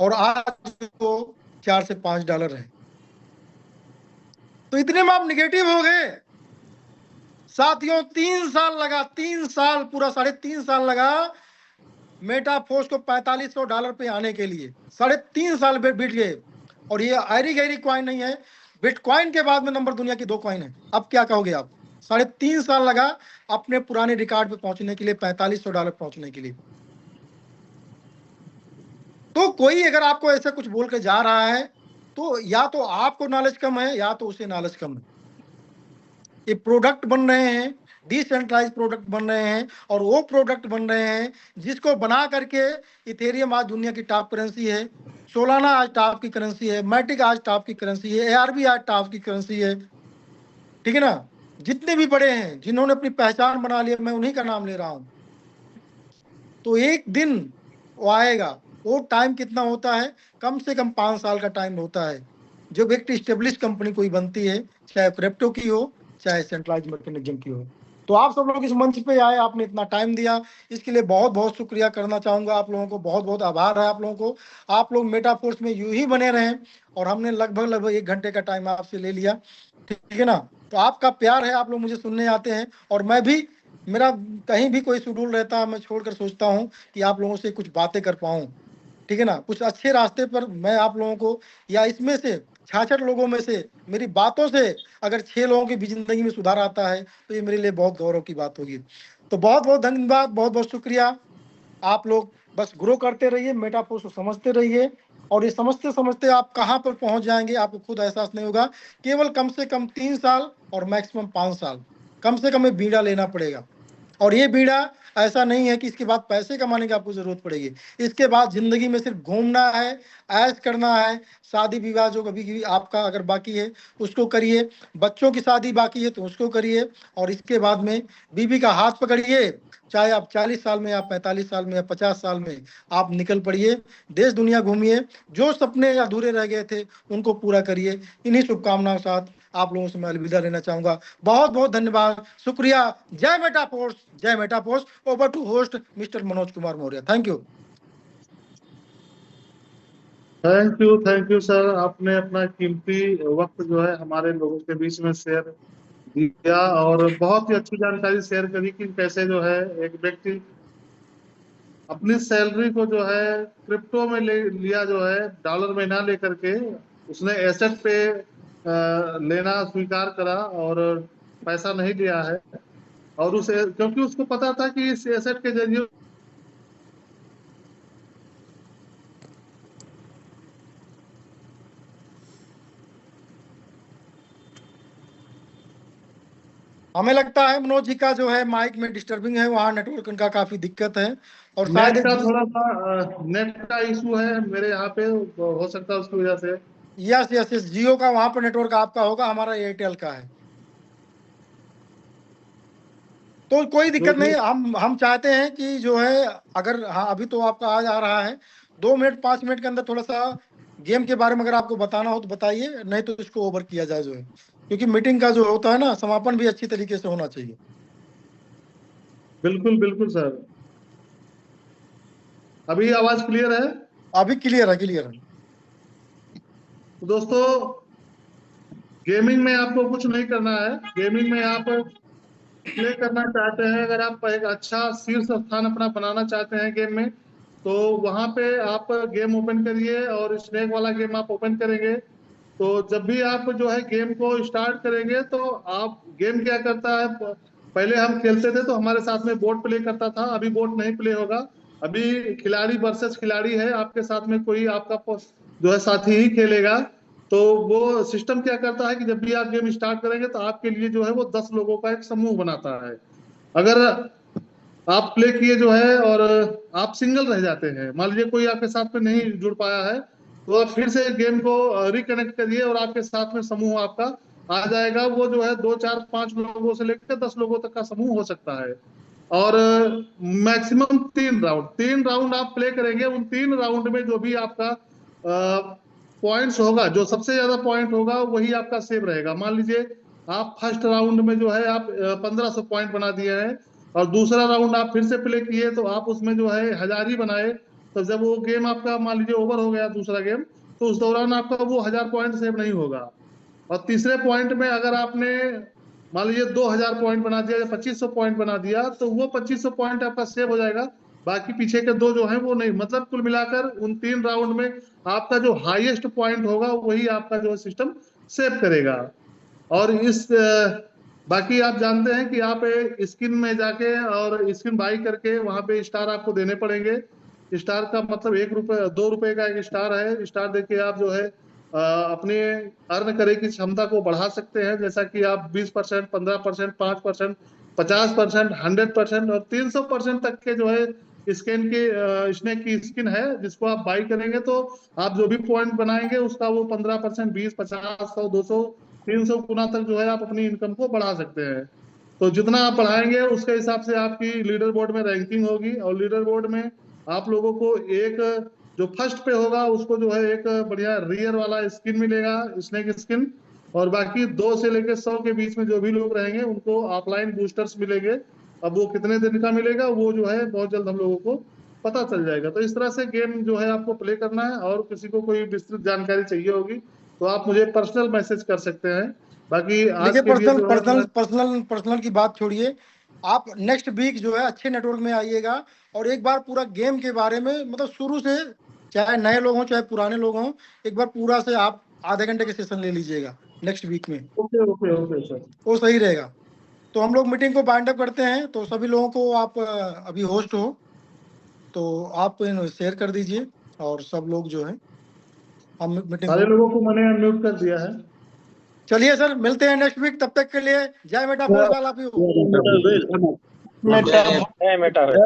और आज वो $4 से $5 है, तो इतने में आप निगेटिव हो गए। साथियों 3 साल लगा, 3 साल, पूरा 3.5 साल लगा मेटाफोर्स को $4500 पे आने के लिए। 3.5 साल बीत गए, और ये आयरी गैरी कॉइन नहीं है, बिटकॉइन के बाद में नंबर दुनिया की 2 कॉइन है। अब क्या कहोगे आप? 3.5 साल लगा अपने पुराने रिकॉर्ड पे पहुंचने के लिए, $4500 पहुंचने के लिए। तो कोई अगर आपको ऐसा कुछ बोल के जा रहा है तो या तो आपको नॉलेज कम है या तो उसे नॉलेज कम है। ये प्रोडक्ट बन रहे हैं, डिसेंट्रलाइज प्रोडक्ट बन रहे हैं, और वो प्रोडक्ट बन रहे हैं जिसको बना करके इथेरियम आज दुनिया की टॉप करेंसी है, सोलाना आज टॉप की करेंसी है, मैटिक आज टॉप की करेंसी है, एआरबी आज टॉप की करेंसी है। ठीक है ना। जितने भी बड़े हैं जिन्होंने अपनी पहचान बना लिया, मैं उन्हीं का नाम ले रहा हूं। तो एक दिन वो आएगा, वो टाइम कितना होता है? कम से कम 5 साल का टाइम होता है जब एक स्टेब्लिश कंपनी कोई बनती है, चाहे क्रिप्टो की हो चाहे सेंट्रलाइज मैकेनिज्म की हो। तो आप सब लोग इस मंच पे आए, आपने इतना टाइम दिया, इसके लिए बहुत बहुत शुक्रिया करना चाहूंगा आप लोगों को, बहुत बहुत आभार है आप लोगों को। आप लोग मेटाफोर्स में यूं ही बने रहें, और हमने लगभग 1 घंटे का टाइम आपसे ले लिया, ठीक है ना। तो आपका प्यार है, आप लोग मुझे सुनने आते हैं, और मैं भी, मेरा कहीं भी कोई शेड्यूल रहता है, मैं छोड़कर सोचता हूँ कि आप लोगों से कुछ बातें कर पाऊं, ठीक है ना, कुछ अच्छे रास्ते पर मैं आप लोगों को, या इसमें से 66 लोगों में से मेरी बातों से अगर 6 लोगों की भी जिंदगी में सुधार आता है, तो ये मेरे लिए बहुत गौरव की बात होगी। तो बहुत बहुत धन्यवाद, बहुत बहुत शुक्रिया। आप लोग बस ग्रो करते रहिए, मेटाफोर्स को समझते रहिए, और ये समझते समझते आप कहाँ पर पहुंच जाएंगे आपको खुद एहसास नहीं होगा। केवल कम से कम 3 साल और मैक्सिमम 5 साल कम से कम ये बीड़ा लेना पड़ेगा। और ये बीड़ा ऐसा नहीं है कि इसके बाद पैसे कमाने की आपको जरूरत पड़ेगी, इसके बाद जिंदगी में सिर्फ घूमना है, ऐश करना है, शादी विवाह जो कभी भी आपका अगर बाकी है उसको करिए, बच्चों की शादी बाकी है तो उसको करिए, और इसके बाद में बीवी का हाथ पकड़िए, चाहे आप 40 साल में या 45 साल में या 50 साल में, आप निकल पड़िए, देश दुनिया घूमिए, जो सपने अधूरे रह गए थे उनको पूरा करिए। इन्हीं शुभकामनाओं के साथ आप लोगों से मैं अलविदा लेना चाहूंगा। बहुत बहुत धन्यवाद, शुक्रिया। जय मेटाफोर्स, जय Metaforce. Over to host mister Manoj Kumar Maurya. Thank you. Thank you sir, आपने अपना कीमती वक्त जो है हमारे लोगों के बीच में शेयर दिया, और बहुत ही अच्छी जानकारी शेयर करी कि कैसे जो है एक व्यक्ति अपनी सैलरी को जो है क्रिप्टो में ले लिया, जो है डॉलर में ना लेकर के उसने एसेट पे लेना स्वीकार करा, और पैसा नहीं लिया है, और उसे क्योंकि उसको पता था कि इस एसेट के जरिए हमें लगता है मनोज जी का जो है माइक में डिस्टर्बिंग है, वहाँ नेटवर्क का काफी दिक्कत है, और शायद नेट का थोड़ा सा नेट का इशू है मेरे यहाँ पे, हो सकता है उसकी वजह से। यस यस यस, जियो का वहां पर नेटवर्क आपका होगा, हमारा एयरटेल का है, तो कोई जो दिक्कत भी नहीं। हम चाहते हैं कि जो है, अगर हाँ अभी तो आपका आज आ रहा है, 2 मिनट 5 मिनट के अंदर थोड़ा सा गेम के बारे में अगर आपको बताना हो तो बताइए, नहीं तो इसको ओवर किया जाए जो है, क्योंकि मीटिंग का जो होता है ना, समापन भी अच्छी तरीके से होना चाहिए। बिल्कुल बिल्कुल सर, अभी आवाज क्लियर है? अभी क्लियर है, क्लियर है। तो दोस्तों, गेमिंग में आपको कुछ नहीं करना है। गेमिंग में आप प्ले करना चाहते हैं, अगर आप एक अच्छा शीर्ष स्थान अपना बनाना चाहते हैं गेम में, तो वहां पे आप गेम ओपन करिए, और स्नेक वाला गेम आप ओपन करेंगे, तो जब भी आप जो है गेम को स्टार्ट करेंगे, तो आप गेम क्या करता है, पहले हम खेलते थे तो हमारे साथ में बोट प्ले करता था, अभी बोट नहीं प्ले होगा। अभी खिलाड़ी वर्सेस खिलाड़ी है, आपके साथ में कोई आपका जो है साथी ही खेलेगा। तो वो सिस्टम क्या करता है कि जब भी आप गेम स्टार्ट करेंगे, तो आपके लिए जो है वो 10 लोगों का एक समूह बनाता है। अगर आप प्ले किए जो है और आप सिंगल रह जाते हैं, मान लीजिए कोई आपके साथ में नहीं जुड़ पाया है, तो आप फिर से गेम को रिकनेक्ट करिए, और आपके साथ में समूह आपका आ जाएगा। वो जो है 2 4 5 लोगों से लेकर 10 लोगों तक का समूह हो सकता है, और मैक्सिमम 3 राउंड आप प्ले करेंगे। उन 3 राउंड में जो भी आपका पॉइंट्स होगा, जो सबसे ज्यादा पॉइंट होगा वही आपका सेव रहेगा। मान लीजिए आप फर्स्ट राउंड में जो है आप 1500 पॉइंट बना दिए हैं, और दूसरा राउंड आप फिर से प्ले किए, तो आप उसमें जो है 1000 ही बनाए। तो जब वो गेम आपका मान लीजिए ओवर हो गया दूसरा गेम, तो उस दौरान आपका वो 1000 पॉइंट सेव नहीं होगा। और तीसरे पॉइंट में अगर आपने मान लीजिए 2000 पॉइंट बना दिया या 2500 पॉइंट बना दिया, तो वो 2500 पॉइंट आपका सेव हो जाएगा, बाकी पीछे के 2 जो है वो नहीं। मतलब कुल मिलाकर उन 3 राउंड में आपका जो हाईएस्ट पॉइंट होगा वही आपका जो सिस्टम सेव करेगा। और बाकी आप जानते हैं कि आप स्किन में जाके और स्किन बाई करके वहां पे स्टार आपको देने पड़ेंगे। स्टार का मतलब 1 रुपए 2 रुपए का एक स्टार है। स्टार देके आप जो है अपने अर्न करे की क्षमता को बढ़ा सकते हैं, जैसा कि आप 20%, 15%, 5%, 50%, 100% और 300% तक के जो है स्किन की स्नेक की स्किन है, जिसको आप बाई करेंगे, तो आप जो भी पॉइंट बनाएंगे उसका वो 15%, 20, 50, 100, 200, 300 गुना तक जो है आप अपनी इनकम को बढ़ा सकते हैं। तो जितना आप बढ़ाएंगे उसके हिसाब से आपकी लीडर बोर्ड में रैंकिंग होगी, और लीडर बोर्ड में आप लोगों को एक जो फर्स्ट पे होगा उसको जो है एक बढ़िया रियर वाला स्किन मिलेगा, स्नेक स्किन। और बाकी 2 से लेकर 100 के बीच में जो भी लोग रहेंगे उनको ऑफलाइन बूस्टर्स मिलेंगे। अब वो कितने दिन का मिलेगा वो जो है बहुत जल्द हम लोगों को पता चल जाएगा। तो इस तरह से गेम जो है आपको प्ले करना है, और किसी को कोई विस्तृत जानकारी चाहिए होगी तो आप मुझे पर्सनल मैसेज कर सकते हैं। बाकी आज देखिए, के लिए जो है पर्सनल की बात छोड़िए, आप नेक्स्ट वीक जो है अच्छे नेटवर्क में आइएगा और एक बार पूरा गेम के बारे में, मतलब शुरू से, चाहे नए लोग हों चाहे पुराने लोग हों, एक बार पूरा से आप आधे घंटे के सेशन ले लीजिएगा नेक्स्ट वीक में। ओके ओके ओके सर, वो सही रहेगा। तो हम लोग मीटिंग को बाइंड अप करते हैं। तो सभी लोगों को, आप अभी होस्ट हो तो आप शेयर कर दीजिए, और सब लोग जो है हम मीटिंग सारे को, लोगों को मैंने अनम्यूट कर दिया है। चलिए सर, मिलते हैं नेक्स्ट वीक। तब तक के लिए जय मेटाफोर्स, ऑल ऑफ यू। मेटावेल।